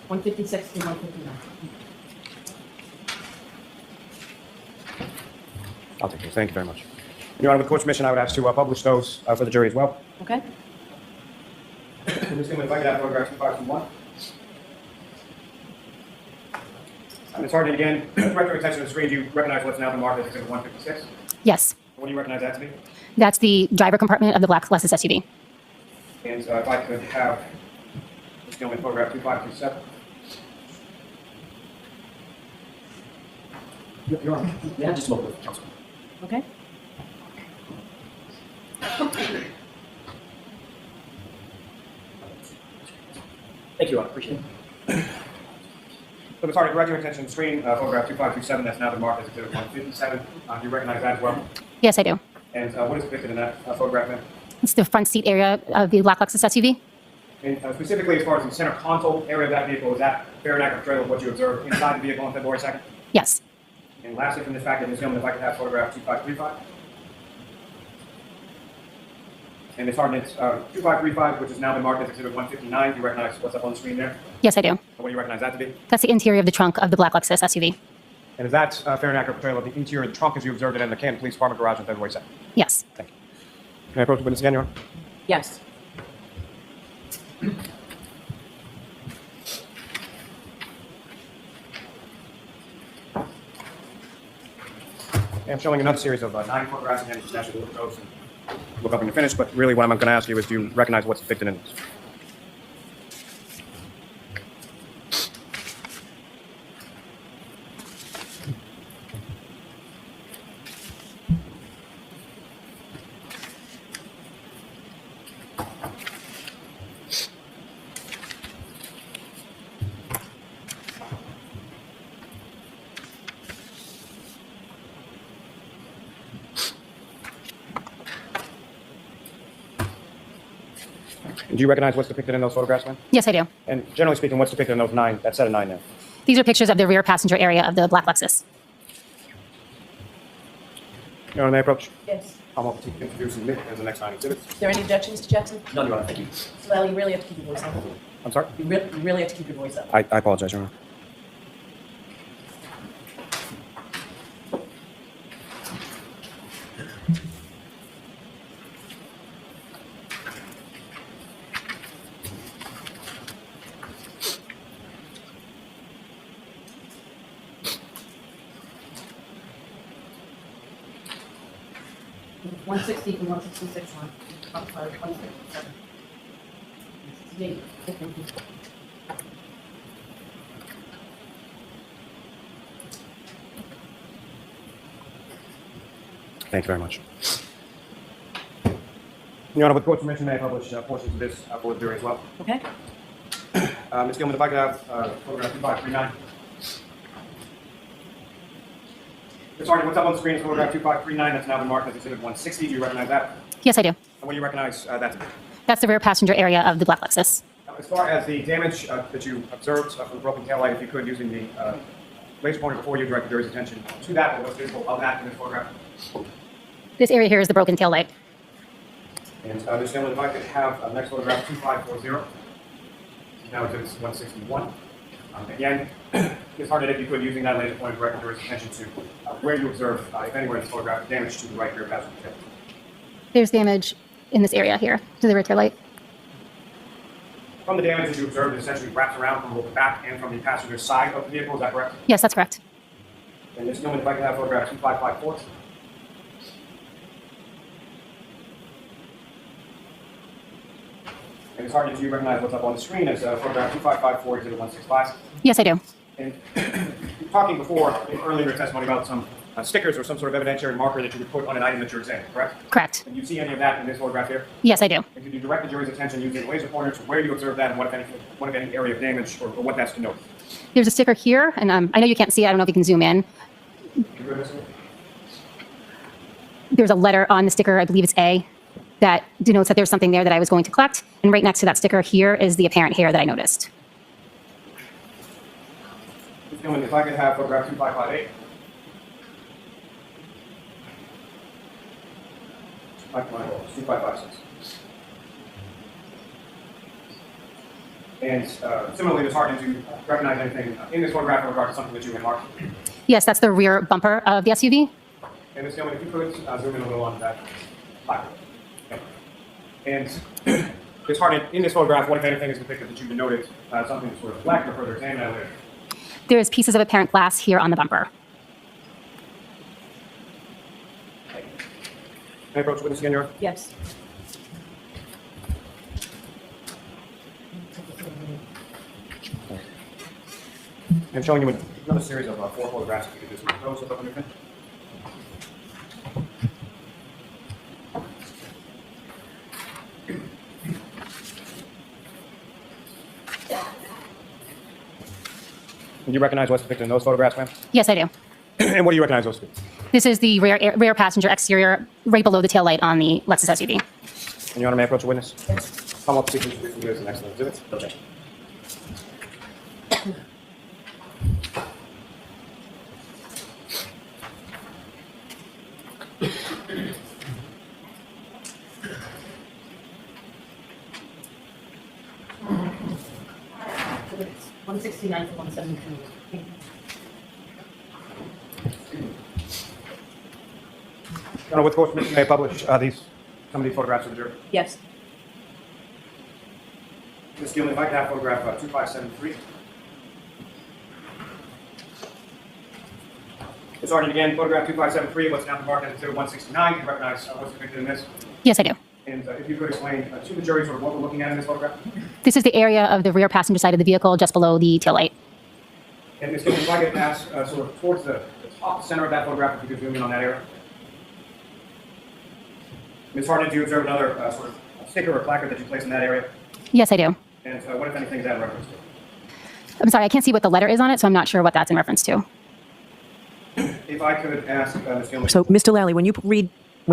One 56 to 159. I'll take those. Thank you very much. Your Honor, with the court's permission, I would ask to publish those for the jury as well. Okay. Ms. Gilman, if I could have photograph 2521. Ms. Harden, again, direct your attention to the screen. Do you recognize what's now been marked as Exhibit 156? Yes. What do you recognize that to be? That's the driver compartment of the black Lexus SUV. And if I could have Ms. Gilman photograph 2527. Your Honor. Yeah, just a moment, counsel. Okay. Thank you, Your Honor. Appreciate it. So, Ms. Harden, direct your attention to the screen. Photograph 2527, that's now been marked as Exhibit 157. Do you recognize that as well? Yes, I do. And what is depicted in that photograph, ma'am? It's the front seat area of the black Lexus SUV. And specifically, as far as the center console area of that vehicle, is that fair and accurate portrayal of what you observed inside the vehicle on February 2nd? Yes. And lastly, from this packet, Ms. Gilman, if I could have photograph 2535. And Ms. Harden, it's 2535, which has now been marked as Exhibit 159. Do you recognize what's up on the screen there? Yes, I do. And what do you recognize that to be? That's the interior of the trunk of the black Lexus SUV. And is that fair and accurate portrayal of the interior of the trunk as you observed it in the Canton Police Department garage on February 2nd? Yes. Thank you. Can I approach the witness again, Your Honor? Yes. I'm showing another series of 9 photographs. Again, you can actually look at those and look up when you're finished. But really, what I'm going to ask you is, do you recognize what's depicted in this? Do you recognize what's depicted in those photographs, ma'am? Yes, I do. And generally speaking, what's depicted in those 9, that set of 9 there? These are pictures of the rear passenger area of the black Lexus. Your Honor, may I approach? Yes. I'm up to introducing Nick as the next nine exhibits. Is there any objections to Jackson? None, Your Honor, thank you. Mr. Lally, you really have to keep your voice up. I'm sorry? You really have to keep your voice up. I apologize, Your Honor. One 160 and 166 on. 167. 168. Thank you very much. Your Honor, with court's permission, may I publish portions of this for the jury as well? Okay? Ms. Gilman, if I could have photograph 2539. Sorry, what's up on the screen is photograph 2539. That's now been marked as exhibit 160. Do you recognize that? Yes, I do. And what do you recognize that? That's the rear passenger area of the black Lexus. As far as the damage that you observed from the broken tail light, if you could, using the laser pointer before you direct the jury's attention to that, or what's visible of that in this photograph. This area here is the broken tail light. And Ms. Gilman, if I could have next photograph 2540. Now exhibit 161. Again, it's hard if you could, using that laser pointer, direct the jury's attention to where you observe, if anywhere in this photograph, damage to the right rear passenger tail. There's damage in this area here to the rear tail light. From the damage that you observed, it essentially wraps around from both the back and from the passenger side of the vehicle. Is that correct? Yes, that's correct. And Ms. Gilman, if I could have photograph 2554. And Ms. Harden, do you recognize what's up on the screen as photograph 2554 exhibit 165? Yes, I do. And talking before, in earlier testimony about some stickers or some sort of evidentiary marker that you would put on an item that you're examining, correct? Correct. And you see any of that in this photograph here? Yes, I do. And could you direct the jury's attention using a laser pointer to where you observe that and what, if any area of damage or what that's denoted? There's a sticker here, and I know you can't see it. I don't know if you can zoom in. You good, Ms. Gilman? There's a letter on the sticker, I believe it's A, that denotes that there's something there that I was going to collect. And right next to that sticker here is the apparent hair that I noticed. Ms. Gilman, if I could have photograph 2558. 2556. And similarly, Ms. Harden, do you recognize anything in this photograph in regard to something that you had marked? Yes, that's the rear bumper of the SUV. And Ms. Gilman, if you could zoom in a little on that placard. Okay. And Ms. Harden, in this photograph, what if anything is depicted that you've noted something to sort of flag or further examine that later? There's pieces of apparent glass here on the bumper. May I approach the witness again, Your Honor? Yes. I'm showing you another series of 4 photographs. If you could just those up on your pen. Do you recognize what's depicted in those photographs, ma'am? Yes, I do. And what do you recognize those to be? This is the rear passenger exterior right below the taillight on the Lexus SUV. And Your Honor, may I approach the witness? Yes. Come up, please. Here's the next exhibit. Okay. It's 169 to 172. Your Honor, with court's permission, may I publish some of these photographs of the jury? Yes. Ms. Gilman, if I could have photograph 2573. Ms. Harden, again, photograph 2573, what's now marked as exhibit 169. Do you recognize what's depicted in this? Yes, I do. And if you could explain to the jury sort of what we're looking at in this photograph? This is the area of the rear passenger side of the vehicle just below the taillight. And Ms. Gilman, if I could ask sort of towards the top center of that photograph, if you could zoom in on that area. Ms. Harden, do you observe another sort of sticker or placard that you place in that area? Yes, I do. And what, if anything, is that in reference to? I'm sorry, I can't see what the letter is on it, so I'm not sure what that's in reference to. If I could ask Ms. Gilman. So, Mr. Lally, when you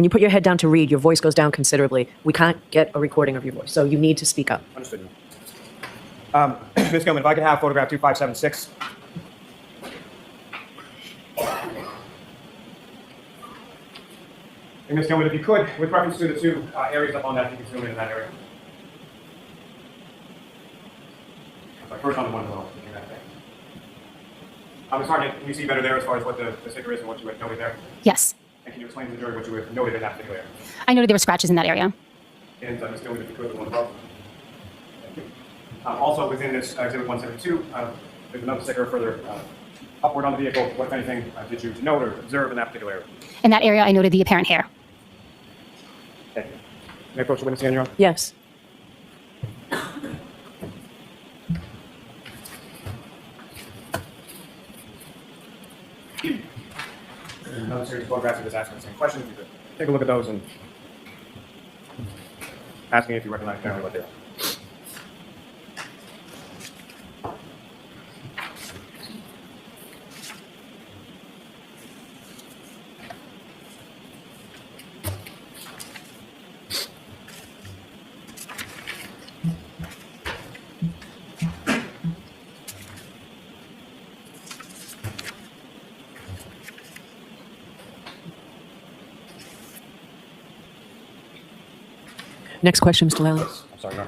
put your head down to read, your voice goes down considerably. We can't get a recording of your voice, so you need to speak up. Understood. Ms. Gilman, if I could have photograph 2576. And Ms. Gilman, if you could, with reference to the two areas up on that, if you can zoom in that area. Sorry, first on the one below. Ms. Hartnett, can you see better there as far as what the sticker is and what you had noted there? Yes. And can you explain to the jury what you had noted in that particular area? I noted there were scratches in that area. And Ms. Gilman, if you could, the one above. Thank you. Also within this Exhibit 172, there's another sticker further upward on the vehicle. What, if anything, did you note or observe in that particular area? In that area, I noted the apparent hair. Thank you. May I approach the witness again, Your Honor? Yes. Another series of photographs of this asking the same question. If you could take a look at those and asking if you recognize generally what they are. Next question, Mr. Lally. I'm sorry, Your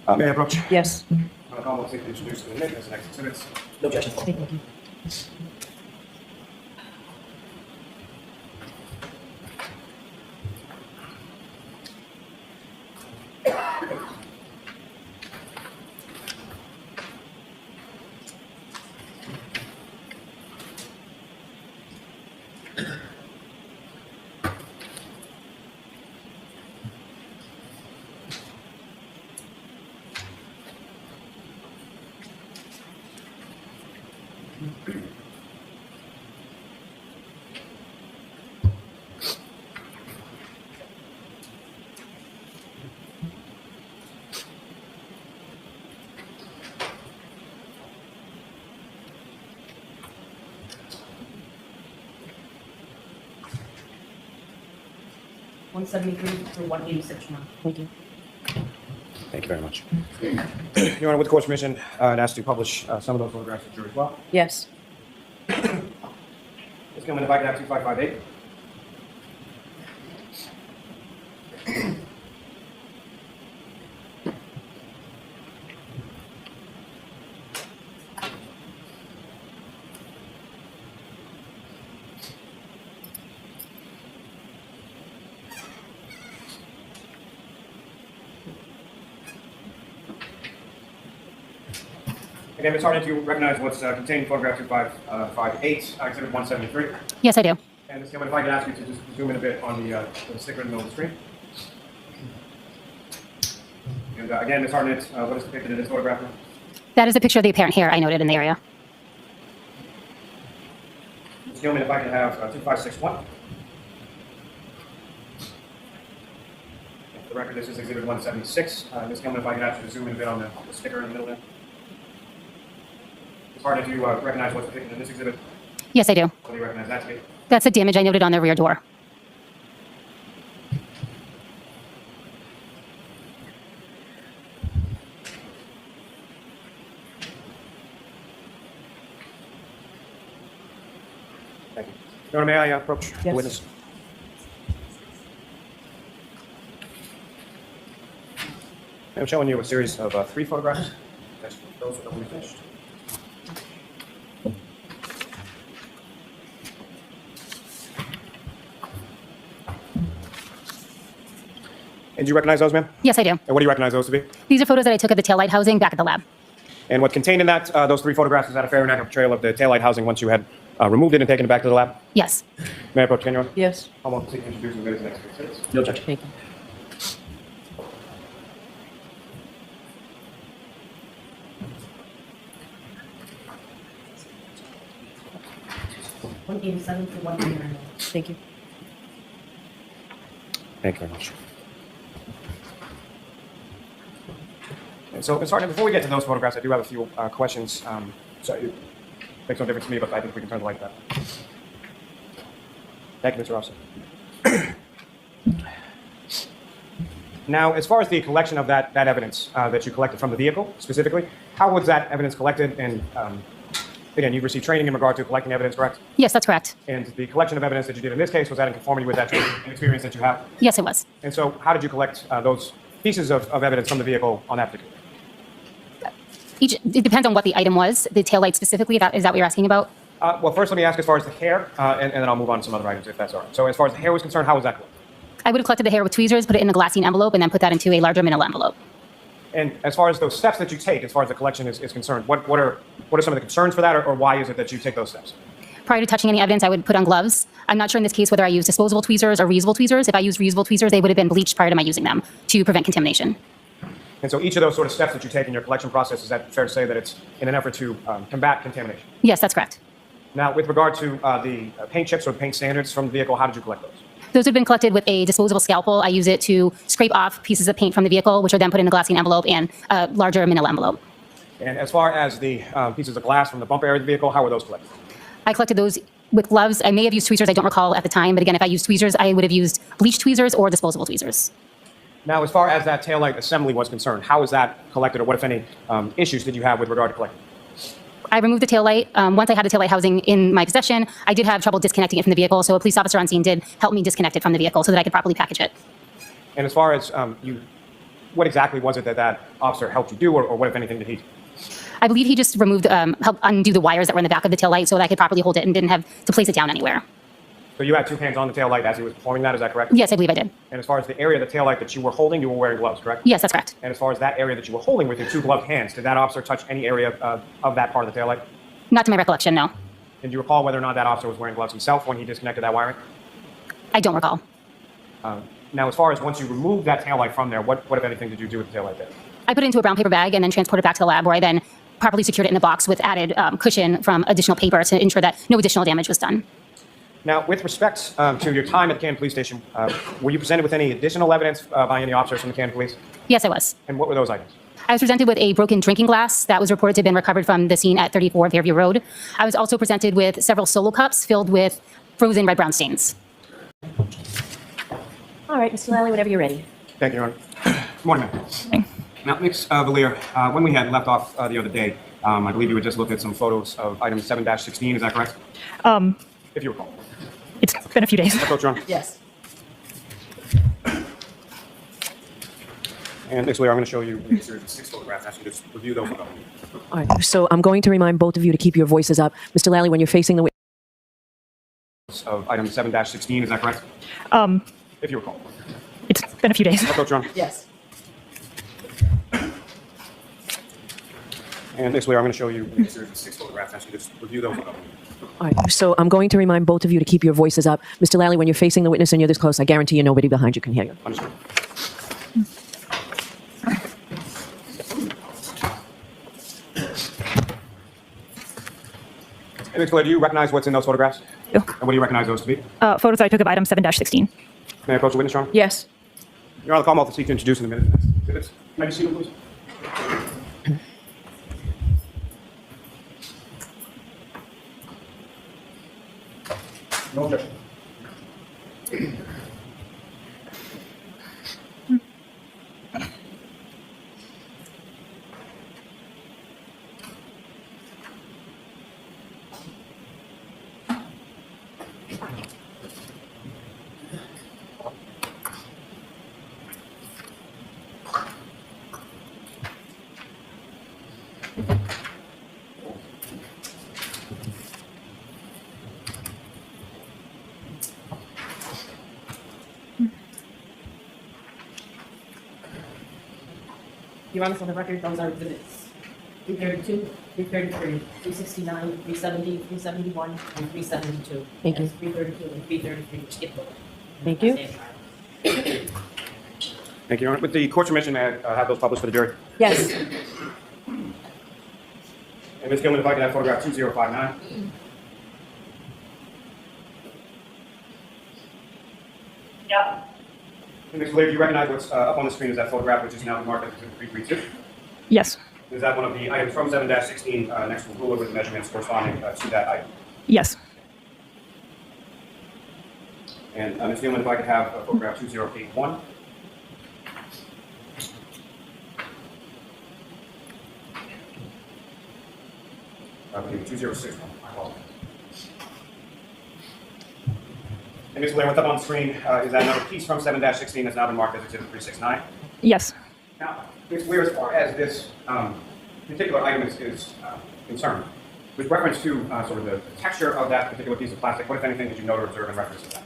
Honor. May I approach? Yes. I'm going to call on to introduce the witness the next exhibits. No objection. Thank you. One 173 through 186 now. Thank you. Thank you very much. Your Honor, with the court's permission, I'd ask to publish some of those photographs to the jury as well. Yes. Ms. Gilman, if I could have 2558. Again, Ms. Hartnett, do you recognize what's contained in photograph 2558, Exhibit 173? Yes, I do. And Ms. Gilman, if I could ask you to just zoom in a bit on the sticker in the middle of the screen. And again, Ms. Hartnett, what is depicted in this photograph? That is a picture of the apparent hair I noted in the area. Ms. Gilman, if I could have 2561. For the record, this is Exhibit 176. Ms. Gilman, if I could ask you to zoom in a bit on the sticker in the middle there. Ms. Hartnett, do you recognize what's depicted in this exhibit? Yes, I do. What do you recognize that to be? That's the damage I noted on the rear door. Thank you. Your Honor, may I approach the Yes. witness? I'm showing you a series of 3 photographs. Those are we finished. And do you recognize those, ma'am? Yes, I do. And what do you recognize those to be? These are photos that I took of the taillight housing back at the lab. And what contained in that, those 3 photographs, is that a fair and accurate portrayal of the taillight housing once you had removed it and taken it back to the lab? Yes. May I approach Your Honor? Yes. I'm going to introduce the witness next to exhibits. No objection. Thank you. One 187 through 189. Thank you. Thank you very much. And so, Ms. Hartnett, before we get to those photographs, I do have a few questions. So it makes no difference to me, but I think we can turn the light to that. Thank you, Mr. Officer. Now, as far as the collection of that evidence that you collected from the vehicle, specifically, how was that evidence collected? And again, you've received training in regard to collecting evidence, correct? Yes, that's correct. And the collection of evidence that you did in this case, was that in conformity with that training and experience that you have? Yes, it was. And so how did you collect those pieces of evidence from the vehicle on that particular? It depends on what the item was, the taillight specifically. Is that what you're asking about? Well, first let me ask as far as the hair, and then I'll move on to some other items if that's all right. So as far as the hair was concerned, how was that collected? I would have collected the hair with tweezers, put it in a glassine envelope, and then put that into a larger manila envelope. And as far as those steps that you take, as far as the collection is concerned, what are some of the concerns for that, or why is it that you take those steps? Prior to touching any evidence, I would put on gloves. I'm not sure in this case whether I used disposable tweezers or reusable tweezers. If I used reusable tweezers, they would have been bleached prior to my using them to prevent contamination. And so each of those sort of steps that you take in your collection process, is that fair to say that it's in an effort to combat contamination? Yes, that's correct. Now, with regard to the paint chips or paint standards from the vehicle, how did you collect those? Those have been collected with a disposable scalpel. I use it to scrape off pieces of paint from the vehicle, which are then put in a glassine envelope and a larger manila envelope. And as far as the pieces of glass from the bumper area of the vehicle, how were those collected? I collected those with gloves. I may have used tweezers. I don't recall at the time. But again, if I used tweezers, I would have used bleach tweezers or disposable tweezers. Now, as far as that taillight assembly was concerned, how was that collected, or what, if any, issues did you have with regard to collecting? I removed the taillight. Once I had the taillight housing in my possession, I did have trouble disconnecting it from the vehicle. So a police officer on scene did help me disconnect it from the vehicle so that I could properly package it. And as far as what exactly was it that officer helped you do, or what, if anything, did he do? I believe he just removed, helped undo the wires that were in the back of the taillight so that I could properly hold it and didn't have to place it down anywhere. So you had two hands on the taillight as he was performing that, is that correct? Yes, I believe I did. And as far as the area of the taillight that you were holding, you were wearing gloves, correct? Yes, that's correct. And as far as that area that you were holding with your two gloved hands, did that officer touch any area of that part of the taillight? Not to my recollection, no. And do you recall whether or not that officer was wearing gloves himself when he disconnected that wiring? I don't recall. Now, as far as once you removed that taillight from there, what, if anything, did you do with the taillight there? I put it into a brown paper bag and then transported it back to the lab where I then properly secured it in a box with added cushion from additional paper to ensure that no additional damage was done. Now, with respect to your time at the Canton Police Station, were you presented with any additional evidence by any officers from the Canton Police? Yes, I was. And what were those items? I was presented with a broken drinking glass that was reported to have been recovered from the scene at 34 Fairview Road. I was also presented with several solo cups filled with frozen red-brown stains. All right, Mr. Lally, whenever you're ready. Thank you, Your Honor. Good morning, ma'am. Now, Ms. Valier, when we had left off the other day, I believe you had just looked at some photos of item 7-16, is that correct? If you recall. It's been a few days. Approach, Your Honor. Yes. And Ms. Valier, I'm going to show you a series of 6 photographs. Ask you to review those. All right, so I'm going to remind both of you to keep your voices up. Mr. Lally, when you're facing the witness. Of item 7-16, is that correct? If you recall. It's been a few days. Approach, Your Honor. Yes. And Ms. Valier, I'm going to show you a series of 6 photographs. Ask you to review those. All right, so I'm going to remind both of you to keep your voices up. Mr. Lally, when you're facing the witness and you're this close, I guarantee you nobody behind you can hear you. Understood. And Ms. Valier, do you recognize what's in those photographs? Yeah. And what do you recognize those to be? Photos I took of item 7-16. May I approach the witness, Your Honor? Yes. Your Honor, the call will seek to introduce in a minute. Exhibits. May I see them, please? No objection. Your Honor, for the record, those are exhibits 332, 333, 369, 370, 371, and 372. Thank you. Yes, 332 and 333, which skip over. Thank you. Thank you, Your Honor. With the court's permission, may I have those published for the jury? Yes. And Ms. Gilman, if I could have photograph 2059. Yeah. And Ms. Valier, do you recognize what's up on the screen is that photograph, which is now marked as exhibit 332? Yes. Is that one of the items from 7-16 next to the ruler with the measurements corresponding to that item? Yes. And Ms. Gilman, if I could have photograph 2081. 2061. I apologize. And Ms. Blair, what's up on the screen is that another piece from 7-16 that's now been marked as Exhibit 369. Yes. Now, Ms. Blair, as far as this particular item is concerned, with reference to sort of the texture of that particular piece of plastic, what, if anything, did you note or observe in reference to that?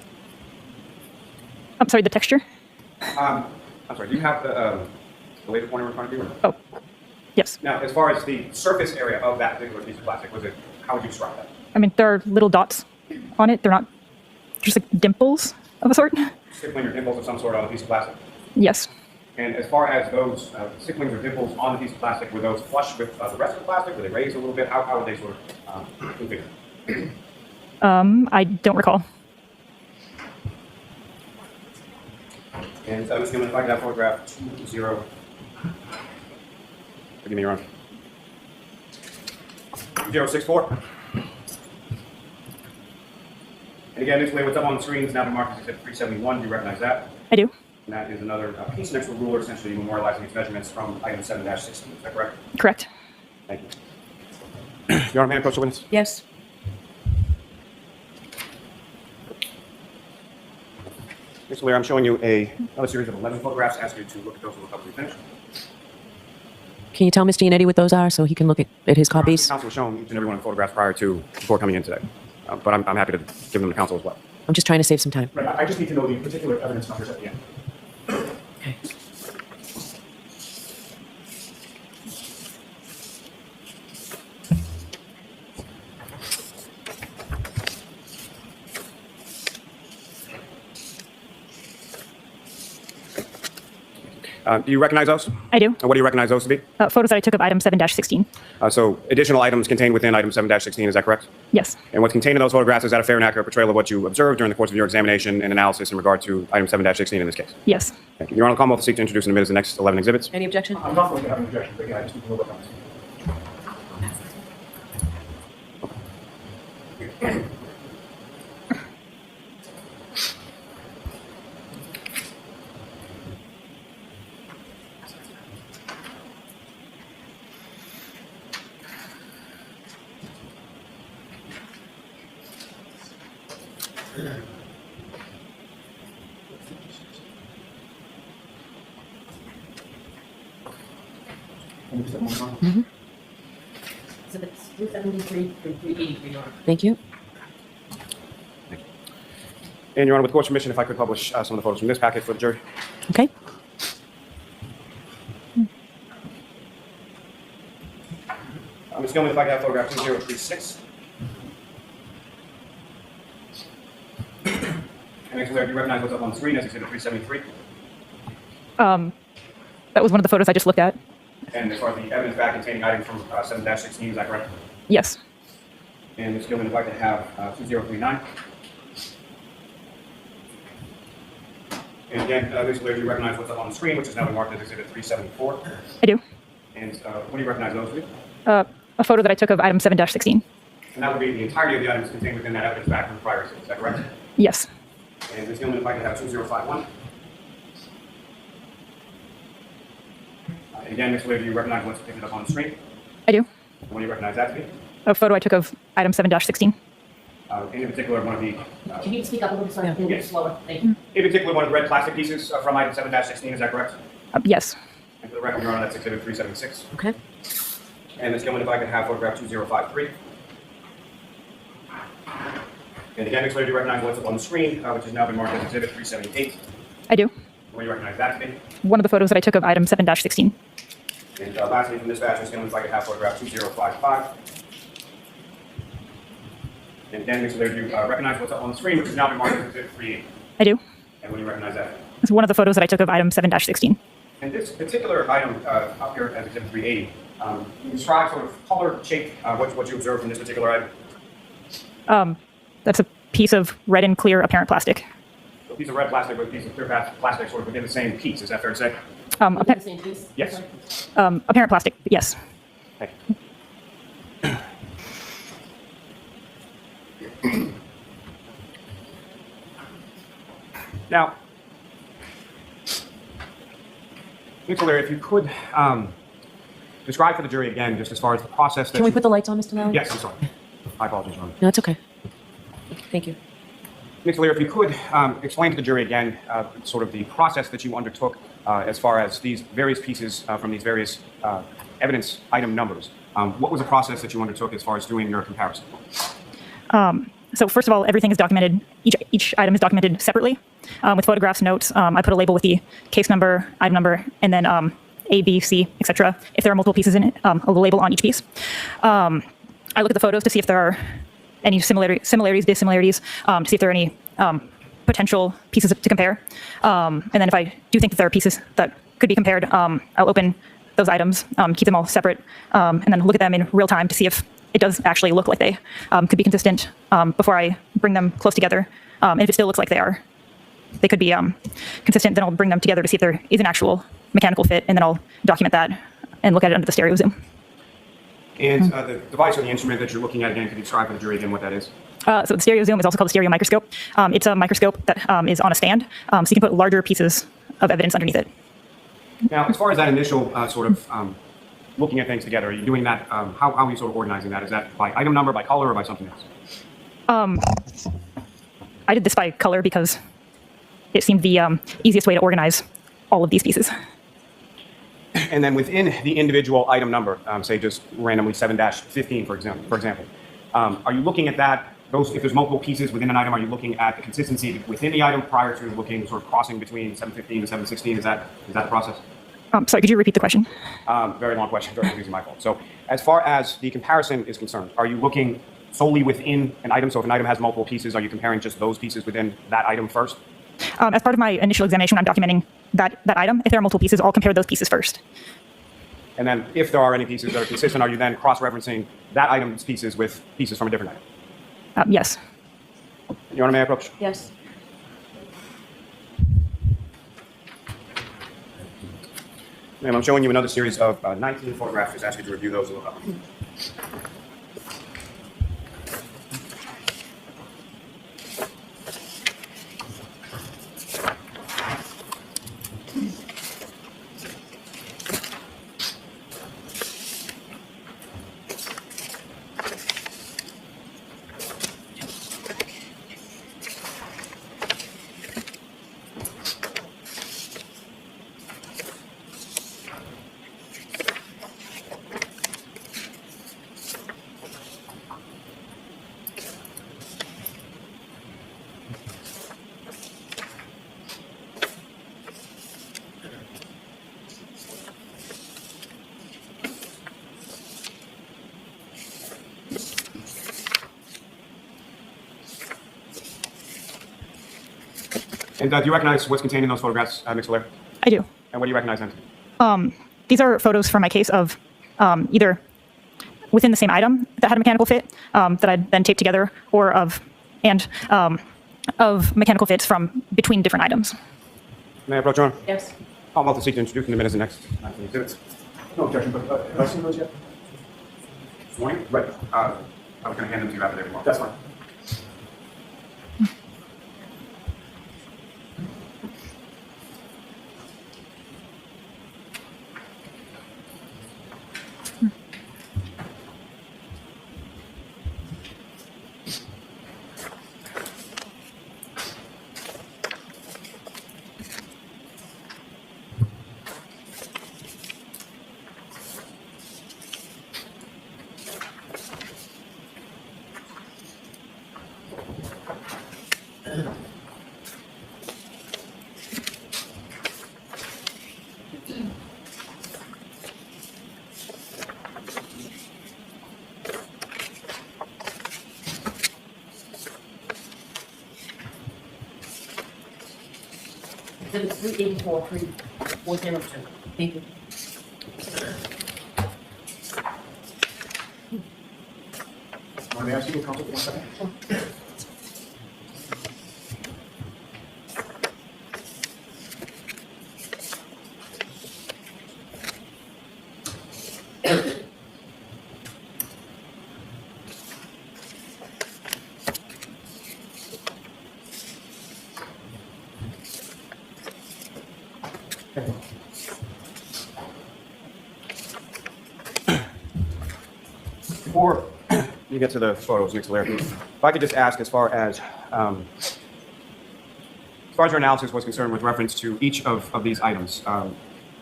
I'm sorry, the texture? I'm sorry, do you have the laser pointer in front of you? Oh, yes. Now, as far as the surface area of that particular piece of plastic, how would you describe that? I mean, there are little dots on it. They're not just like dimples of a sort. Stippling or dimples of some sort on a piece of plastic? Yes. And as far as those stipplings or dimples on the piece of plastic, were those flush with the rest of the plastic? Were they raised a little bit? How would they sort of configure? I don't recall. And Ms. Gilman, if I could have photograph 20. Forgive me, Your Honor. 064. And again, Ms. Blair, what's up on the screen is now been marked as Exhibit 371. Do you recognize that? I do. And that is another piece next to a ruler, essentially memorializing its measurements from item 7-16. Is that correct? Correct. Thank you. Your Honor, may I approach the witness? Yes. Ms. Blair, I'm showing you another series of 11 photographs. Ask you to look at those when we finish. Can you tell Mr. Yannetti what those are so he can look at his copies? Counsel was shown each and every one of the photographs before coming in today. But I'm happy to give them to counsel as well. I'm just trying to save some time. Right, I just need to know the particular evidence numbers at the end. Okay. Do you recognize those? I do. And what do you recognize those to be? Photos that I took of item 7-16. So additional items contained within item 7-16, is that correct? Yes. And what's contained in those photographs, is that a fair and accurate portrayal of what you observed during the course of your examination and analysis in regard to item 7-16 in this case? Yes. Thank you. Your Honor, Commonwealth will seek to introduce in a minute the next 11 exhibits. Any objection? I'm not going to have an objection, but again, I just need to know what numbers. Exhibits 373 through 383, Your Honor. Thank you. And Your Honor, with the court's permission, if I could publish some of the photos from this packet for the jury. Okay. Ms. Gilman, if I could have photograph 2036. And Ms. Blair, do you recognize what's up on the screen as Exhibit 373? That was one of the photos I just looked at. And as far as the evidence back containing items from 7-16, is that correct? Yes. And Ms. Gilman, if I could have 2039. And again, Ms. Blair, do you recognize what's up on the screen, which is now been marked as Exhibit 374? I do. And what do you recognize those to be? A photo that I took of item 7-16. And that would be the entirety of the items contained within that evidence back from the prior exhibit, is that correct? Yes. And Ms. Gilman, if I could have 2051. Again, Ms. Blair, do you recognize what's depicted up on the screen? I do. And what do you recognize that to be? A photo I took of item 7-16. In particular, one of the Can you speak up a little bit, sorry, a little bit Yes. slower? Thank you. in particular, one of the red plastic pieces from item 7-16, is that correct? Yes. And for the record, Your Honor, that's Exhibit 376. Okay. And Ms. Gilman, if I could have photograph 2053. And again, Ms. Blair, do you recognize what's up on the screen, which has now been marked as Exhibit 378? I do. What do you recognize that to be? One of the photos that I took of item 7-16. And lastly, from this batch, Ms. Gilman, if I could have photograph 2055. And again, Ms. Blair, do you recognize what's up on the screen, which has now been marked as Exhibit 380? I do. And what do you recognize that to be? It's one of the photos that I took of item 7-16. And this particular item up here as Exhibit 380, can you describe sort of color, shape, what you observed from this particular item? That's a piece of red and clear apparent plastic. A piece of red plastic with a piece of clear plastic sort of within the same piece, is that fair to say? The same piece? Yes. Sorry. Apparent plastic, yes. Thank you. Now, Ms. Blair, if you could describe for the jury again, just as far as the process that Can we you- put the lights on, Mr. Lally? Yes, I'm sorry. My apologies, Ron. No, it's okay. Thank you. Mr. Lear, if you could explain to the jury again sort of the process that you undertook as far as these various pieces from these various evidence item numbers. What was the process that you undertook as far as doing your comparison? So first of all, everything is documented. Each item is documented separately with photographs, notes. I put a label with the case number, item number, and then A, B, C, etc. If there are multiple pieces in it, a label on each piece. I look at the photos to see if there are any similarities, dissimilarities, to see if there are any potential pieces to compare. And then if I do think that there are pieces that could be compared, I'll open those items, keep them all separate, and then look at them in real time to see if it does actually look like they could be consistent before I bring them close together. And if it still looks like they could be consistent, then I'll bring them together to see if there is an actual mechanical fit, and then I'll document that and look at it under the stereo zoom. And the device or the instrument that you're looking at, again, could you describe for the jury again what that is? So the stereo zoom is also called the stereo microscope. It's a microscope that is on a stand, so you can put larger pieces of evidence underneath it. Now, as far as that initial sort of looking at things together, are you doing that, how are you sort of organizing that? Is that by item number, by color, or by something else? I did this by color because it seemed the easiest way to organize all of these pieces. And then within the individual item number, say just randomly 7-15, for example, are you looking at that, if there's multiple pieces within an item, are you looking at the consistency within the item prior to looking, sort of crossing between 715 and 716? Is that the process? Sorry, could you repeat the question? Very long question, very confusing, my fault. So as far as the comparison is concerned, are you looking solely within an item? So if an item has multiple pieces, are you comparing just those pieces within that item first? As part of my initial examination, I'm documenting that item. If there are multiple pieces, I'll compare those pieces first. And then if there are any pieces that are consistent, are you then cross-referencing that item's pieces with pieces from a different item? Yes. Your Honor, may I approach? Yes. Ma'am, I'm showing you another series of 19 photographs. Just ask you to review those a little bit. And do you recognize what's contained in those photographs, Ms. Hilaire? I do. And what do you recognize then? These are photos from my case of either within the same item that had a mechanical fit that I'd then taped together, or of mechanical fits from between different items. May I approach, Your Honor? Yes. I'll move to seek to introduce in the minutes the next exhibits. No objection, but have I seen those yet? This morning? Right. I was going to hand them to you after they were marked. That's fine. Exhibit 384, 3402. Thank you. May I ask you to counsel for 1 second? you get to the photos, Mr. Laird. If I could just ask, as far as your analysis was concerned with reference to each of these items,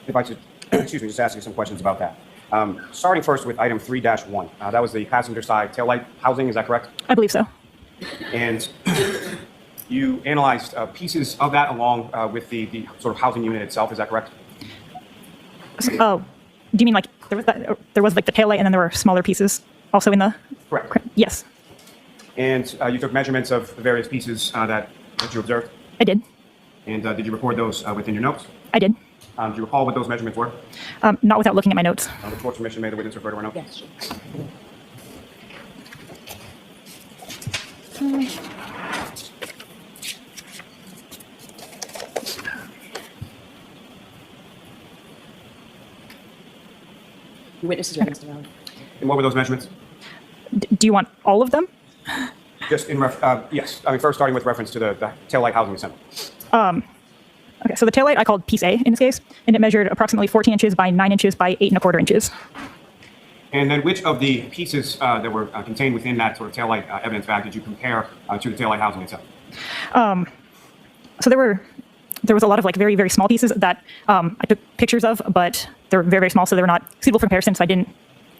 if I should, excuse me, just ask you some questions about that. Starting first with item 3-1, that was the passenger side taillight housing, is that correct? I believe so. And you analyzed pieces of that along with the sort of housing unit itself, is that correct? Oh, do you mean like there was like the tail light and then there were smaller pieces also in the? Correct. Yes, And you took measurements of the various pieces that you observed? I did. And did you record those within your notes? I did. Do you recall what those measurements were? Not without looking at my notes. The court's permission may the witness refer to our notes? Yes. Your witnesses are Mr. Allen. And what were those measurements? Do you want all of them? Just in yes. I mean, first starting with reference to the taillight housing assembly. Okay, so the taillight I called piece A in this case, and it measured approximately 14 inches by 9 inches by 8 1/4 inches. And then which of the pieces that were contained within that sort of taillight evidence bag did you compare to the taillight housing itself? So there was a lot of like very, very small pieces that I took pictures of, but they're very, very small, so they were not suitable for comparison, so I didn't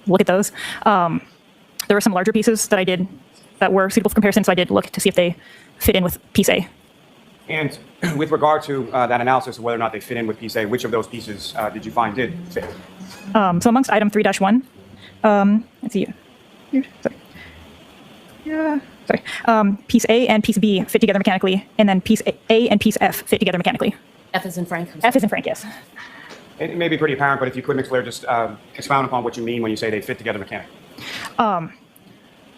look at those. There were some larger pieces that I did that were suitable for comparison, so I did look to see if they fit in with piece A. And with regard to that analysis of whether or not they fit in with piece A, which of those pieces did you find did fit? So amongst item 3-1, let's see. Here, sorry. Yeah, sorry. Piece A and piece B fit together mechanically, and then piece A and piece F fit together mechanically. F is in Frank. F is in Frank, yes. It may be pretty apparent, but if you could, Mr. Laird, just expound upon what you mean when you say they fit together mechanically.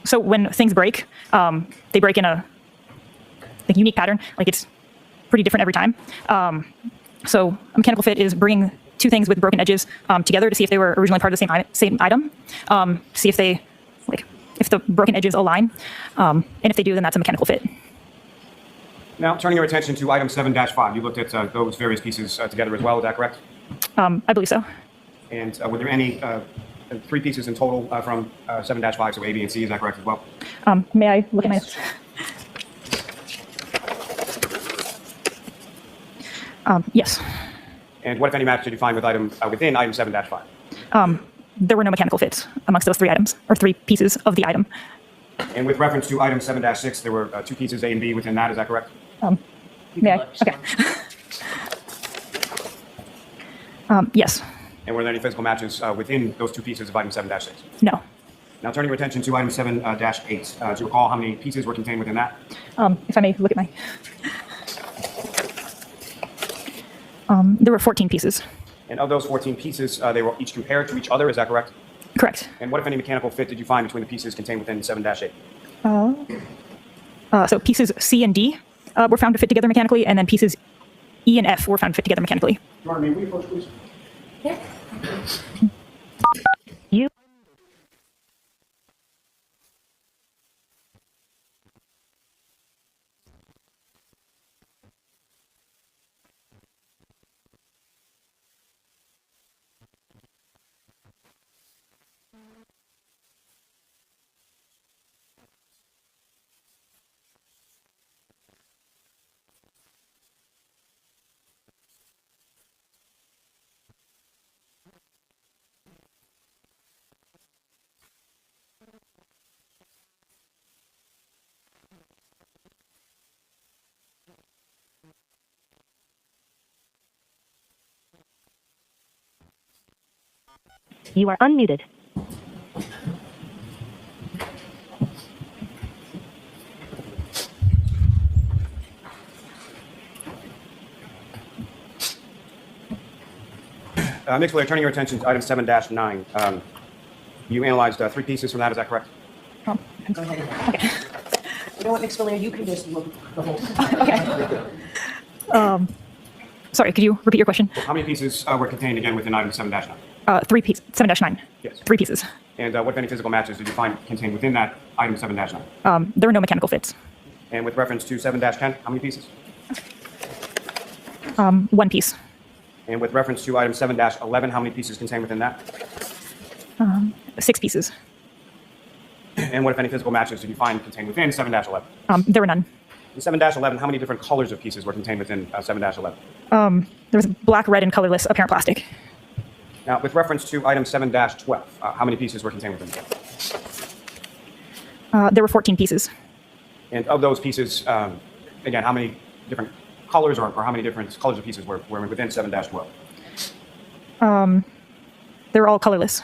So when things break, they break in a like unique pattern. Like it's pretty different every time. So a mechanical fit is bringing two things with broken edges together to see if they were originally part of the same item. See if they if the broken edges align, and if they do, then that's a mechanical fit. Now, turning your attention to item 7-5, you looked at those various pieces together as well. Is that correct? I believe so. And were there any 3 pieces in total from 7-5, so A, B, and C? Is that correct as well? May I look at my? Yes. And what, if any, match did you find with within item 7-5? There were no mechanical fits amongst those 3 items, or 3 pieces of the item. And with reference to item 7-6, there were 2 pieces, A and B, within that. Is that correct? May I? Okay. Yes. And were there any physical matches within those 2 pieces of item 7-6? No. Now, turning your attention to item 7-8, do you recall how many pieces were contained within that? If I may look at my. There were 14 pieces. And of those 14 pieces, they were each compared to each other. Is that correct? Correct. And what, if any, mechanical fit did you find between the pieces contained within 7-8? So pieces C and D were found to fit together mechanically, and then pieces E and F were found to fit together mechanically. May we approach, please? You. You are unmuted. Mr. Laird, turning your attention to item 7-9, you analyzed 3 pieces from that. Is that correct? Go ahead. You know what, Mr. Laird, you can just look the whole. Sorry, could you repeat your question? How many pieces were contained again within item 7-9? 3 pieces. 7-9. Yes. 3 pieces. And what, if any, physical matches did you find contained within that item 7-9? There were no mechanical fits. And with reference to 7-10, how many pieces? 1 piece. And with reference to item 7-11, how many pieces contained within that? 6 pieces. And what, if any, physical matches did you find contained within 7-11? There were none. In 7-11, how many different colors of pieces were contained within 7-11? There was black, red, and colorless apparent plastic. Now, with reference to item 7-12, how many pieces were contained within that? There were 14 pieces. And of those pieces, again, how many different colors or how many different colors of pieces were within 7-12? They were all colorless.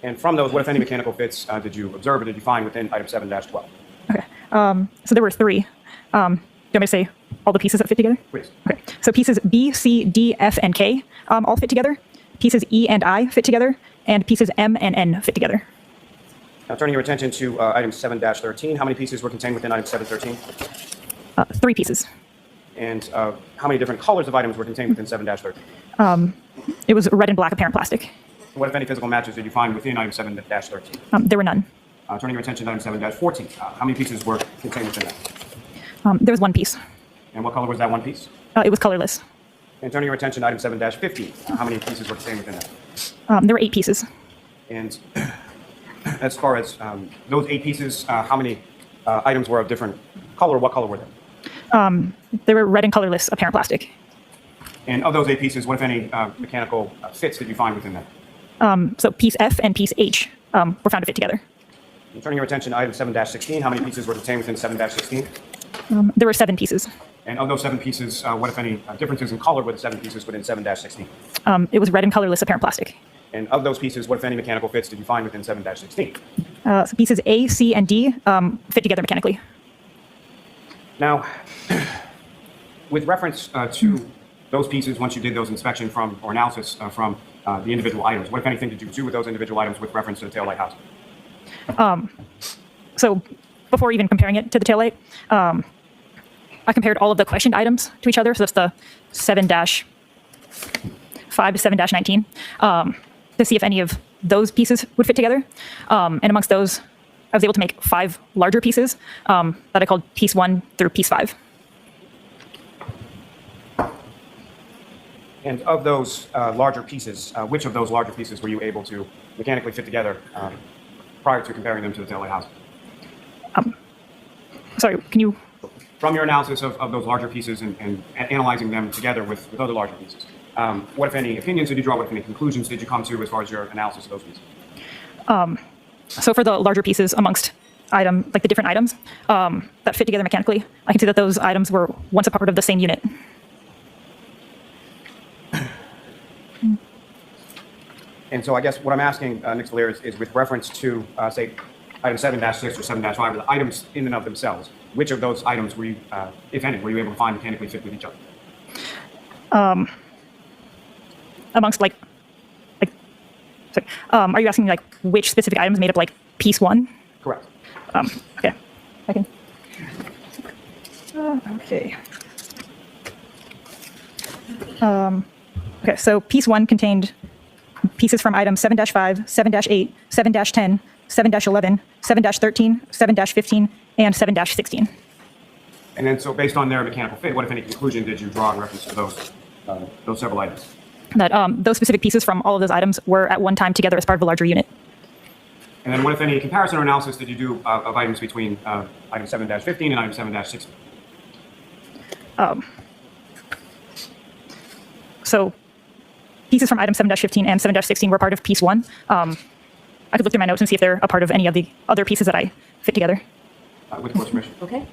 And from those, what, if any, mechanical fits did you observe or did you find within item 7-12? Okay. So there were 3. Do you want me to say all the pieces that fit together? Please. Okay. So pieces B, C, D, F, and K all fit together. Pieces E and I fit together. And pieces M and N fit together. Now, turning your attention to item 7-13, how many pieces were contained within item 7-13? 3 pieces. And how many different colors of items were contained within 7-13? It was red and black apparent plastic. What, if any, physical matches did you find within item 7-13? There were none. Turning your attention to item 7-14, how many pieces were contained within that? There was 1 piece. And what color was that one piece? It was colorless. And turning your attention to item 7-15, how many pieces were contained within that? There were 8 pieces. And as far as those 8 pieces, how many items were of different color? What color were they? They were red and colorless apparent plastic. And of those 8 pieces, what, if any, mechanical fits did you find within that? So piece F and piece H were found to fit together. And turning your attention to item 7-16, how many pieces were contained within 7-16? There were 7 pieces. And of those 7 pieces, what, if any, differences in color were the 7 pieces within 7-16? It was red and colorless apparent plastic. And of those pieces, what, if any, mechanical fits did you find within 7-16? So pieces A, C, and D fit together mechanically. Now, with reference to those pieces, once you did those inspection from or analysis from the individual items, what, if anything, did you do with those individual items with reference to the taillight housing? So before even comparing it to the taillight, I compared all of the questioned items to each other. So that's the 7-5 to 7-19 to see if any of those pieces would fit together. And amongst those, I was able to make 5 larger pieces that I called piece 1 through piece 5. And of those larger pieces, which of those larger pieces were you able to mechanically fit together prior to comparing them to the taillight housing? Sorry, can you? From your analysis of those larger pieces and analyzing them together with other larger pieces, what, if any, opinions did you draw? What, if any, conclusions did you come to as far as your analysis of those pieces? So for the larger pieces amongst the different items that fit together mechanically, I can see that those items were once a part of the same unit. And so I guess what I'm asking, Nick Valier, is with reference to, say, item 7-6 or 7-5, the items in and of themselves, which of those items were you, if any, were you able to find mechanically fit with each other? Amongst sorry, are you asking which specific items made up piece 1? Correct. Okay, I can. Okay. Okay, so piece 1 contained pieces from items 7-5, 7-8, 7-10, 7-11, 7-13, 7-15, and 7-16. And then, so based on their mechanical fit, what, if any, conclusion did you draw in reference to those several items? That those specific pieces from all of those items were at one time together as part of a larger unit. And then, what, if any, comparison or analysis did you do of items between item 7-15 and item 7-16? So pieces from item 7-15 and 7-16 were part of piece 1. I could look through my notes and see if they're a part of any of the other pieces that I fit together. With the court's permission. Okay.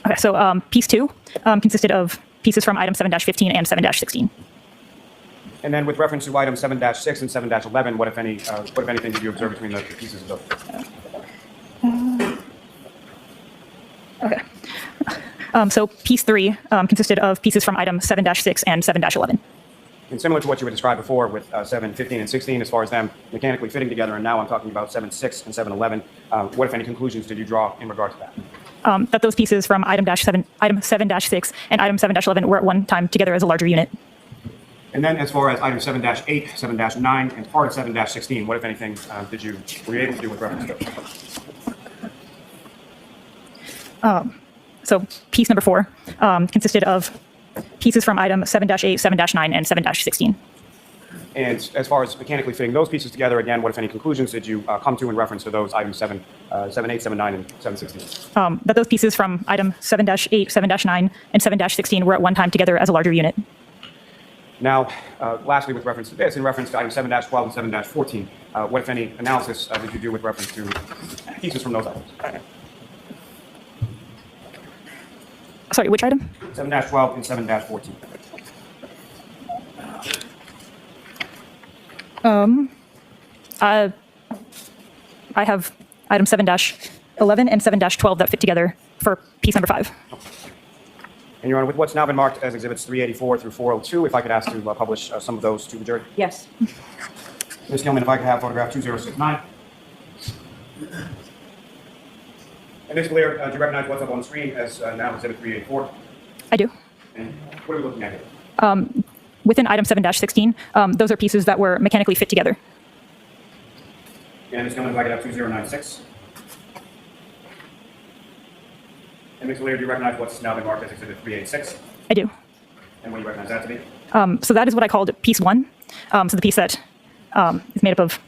Okay, so piece 2 consisted of pieces from item 7-15 and 7-16. And then, with reference to item 7-6 and 7-11, what, if any, what, if anything, did you observe between the pieces of those? Okay. So piece 3 consisted of pieces from item 7-6 and 7-11. And similar to what you had described before with 7, 15, and 16, as far as them mechanically fitting together, and now I'm talking about 7-6 and 7-11, what, if any, conclusions did you draw in regard to that? That those pieces from item 7-6 and item 7-11 were at one time together as a larger unit. And then, as far as item 7-8, 7-9, and part of 7-16, what, if anything, were you able to do with reference to those? So piece number 4 consisted of pieces from item 7-8, 7-9, and 7-16. And as far as mechanically fitting those pieces together, again, what, if any, conclusions did you come to in reference to those items 7, 7-8, 7-9, and 7-16? That those pieces from item 7-8, 7-9, and 7-16 were at one time together as a larger unit. Now, lastly, with reference to this, in reference to item 7-12 and 7-14, what, if any, analysis did you do with reference to pieces from those items? Sorry, which item? 7-12 and 7-14. I have item 7-11 and 7-12 that fit together for piece number 5. And Your Honor, with what's now been marked as exhibits 384 through 402, if I could ask to publish some of those to the jury. Yes. Ms. Gilman, if I could have photograph 2069. And Ms. Blair, do you recognize what's up on the screen as now exhibit 384? I do. And what are we looking at here? Within item 7-16, those are pieces that were mechanically fit together. And Ms. Gilman, if I could have 2096. And Ms. Blair, do you recognize what's now been marked as exhibit 386? I do. And what do you recognize that to be? So that is what I called piece 1. So the piece that is made up of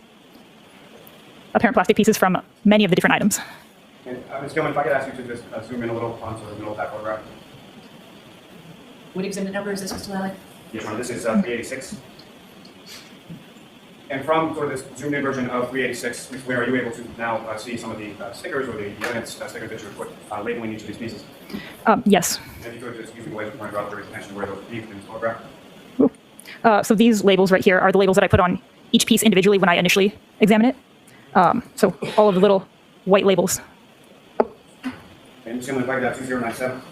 apparent plastic pieces from many of the different items. And Ms. Gilman, if I could ask you to just zoom in a little onto the middle of that photograph. What exhibit number is this, Mr. Lally? Yes, Your Honor, this is 386. And from sort of this zoomed in version of 386, Ms. Blair, are you able to now see some of the stickers or the units stickers that you put labeling each of these pieces? Yes. And if you could just use the way to point out the attention where those pieces in this photograph. So these labels right here are the labels that I put on each piece individually when I initially examine it. So all of the little white labels. And Ms. Gilman, if I could have 2097.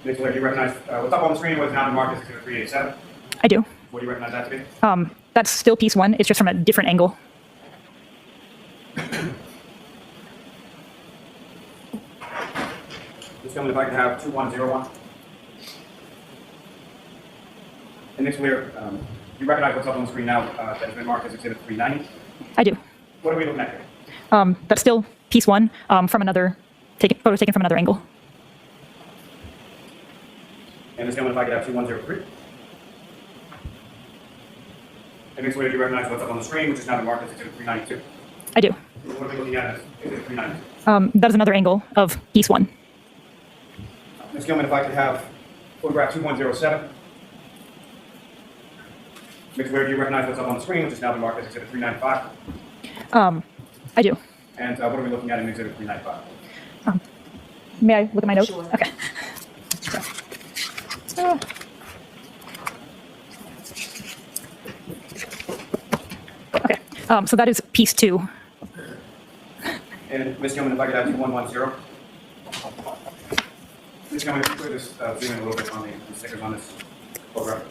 Ms. Blair, do you recognize what's up on the screen, what's now been marked as exhibit 387? I do. What do you recognize that to be? That's still piece 1. It's just from a different angle. Ms. Gilman, if I could have 2101. And Ms. Blair, do you recognize what's up on the screen now that has been marked as exhibit 390? I do. What are we looking at here? That's still piece 1 from another photo taken from another angle. And Ms. Gilman, if I could have 2103. And Ms. Blair, do you recognize what's up on the screen, which is now been marked as exhibit 392? I do. What are we looking at as exhibit 392? That is another angle of piece 1. Ms. Gilman, if I could have photograph 2107. Ms. Blair, do you recognize what's up on the screen, which is now been marked as exhibit 395? I do. And what are we looking at in exhibit 395? May I look at my notes? Sure. Okay. Okay. So that is piece 2. And Ms. Gilman, if I could have 2110. Ms. Gilman, if you could just zoom in a little bit on the stickers on this photograph.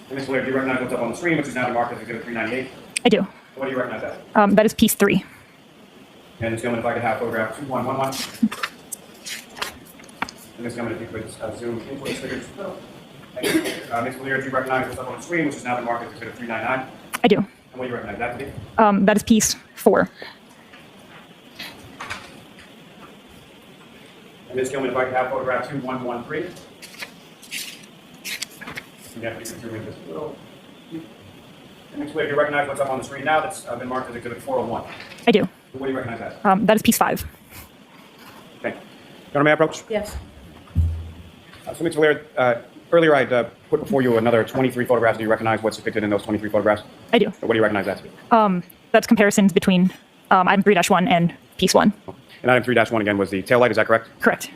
And Ms. Blair, do you recognize what's up on the screen, which is now marked as exhibit 398? I do. What do you recognize that? That is piece 3. And Ms. Gilman, if I could have photograph 2111. And Ms. Gilman, if you could zoom into the stickers. Thank you. Ms. Blair, do you recognize what's up on the screen, which is now marked as exhibit 399? I do. And what do you recognize that to be? That is piece 4. And Ms. Gilman, if I could have photograph 2113. Again, if you could zoom in just a little. And Ms. Blair, do you recognize what's up on the screen now that's been marked as exhibit 401? I do. What do you recognize that? That is piece 5. Thank you. Your Honor, may I approach? Yes. So, Ms. Blair, earlier I'd put before you another 23 photographs. Do you recognize what's depicted in those 23 photographs? I do. What do you recognize that to be? That's comparisons between item 3-1 and piece 1. And item 3-1 again was the tail light, is that correct? Correct.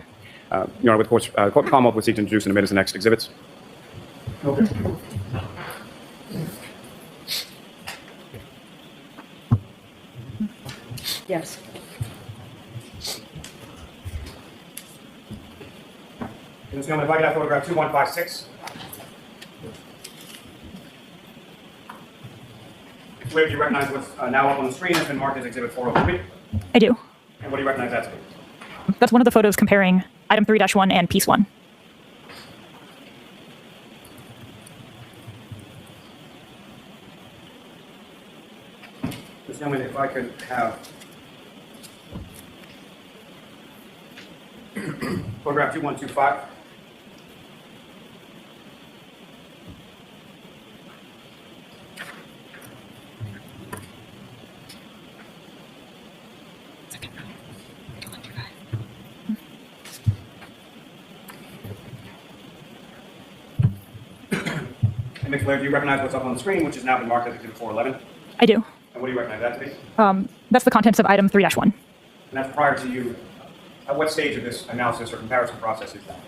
Your Honor, with course, Commonwealth would seek to introduce and admit as the next exhibits. Okay. Yes. Ms. Gilman, if I could have photograph 2156. Ms. Blair, do you recognize what's now up on the screen has been marked as exhibit 403? I do. And what do you recognize that to be? That's one of the photos comparing item 3-1 and piece 1. Ms. Gilman, if I could have Photograph 2125. And Ms. Blair, do you recognize what's up on the screen, which has now been marked as Exhibit 411? I do. And what do you recognize that to be? That's the contents of item 3-1. And that's prior to you. At what stage of this analysis or comparison process is that?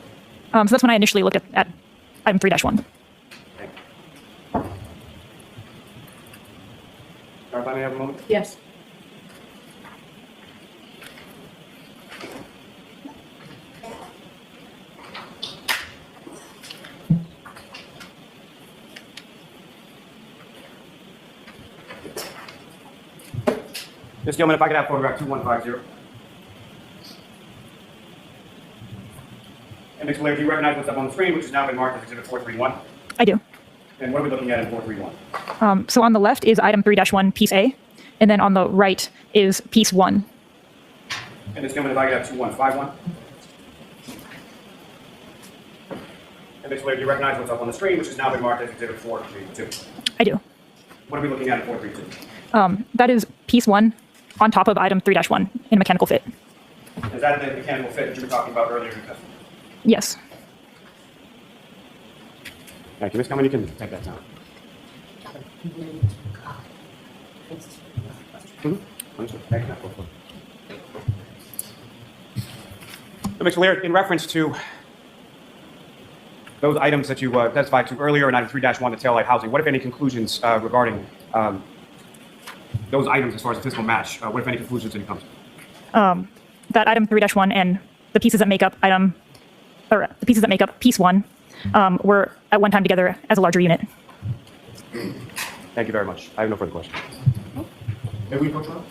So that's when I initially looked at item 3-1. Okay. All right, if I may have a moment. Yes. Ms. Gilman, if I could have photograph 2150. And Ms. Blair, do you recognize what's up on the screen, which has now been marked as Exhibit 431? I do. And what are we looking at in 431? So on the left is item 3-1, piece A, and then on the right is piece 1. And Ms. Gilman, if I could have 2151. And Ms. Blair, do you recognize what's up on the screen, which has now been marked as Exhibit 432? I do. What are we looking at in 432? That is piece 1 on top of item 3-1 in mechanical fit. Is that the mechanical fit that you were talking about earlier in the testimony? Yes. Thank you. Ms. Gilman, you can take that down. Understood. Thank you. So, Ms. Blair, in reference to those items that you testified to earlier in item 3-1, the taillight housing, what, if any, conclusions regarding those items as far as the physical match? What, if any, conclusions did you come to? That item 3-1 and the pieces that make up piece 1 were at one time together as a larger unit. Thank you very much. I have no further questions. May we approach now?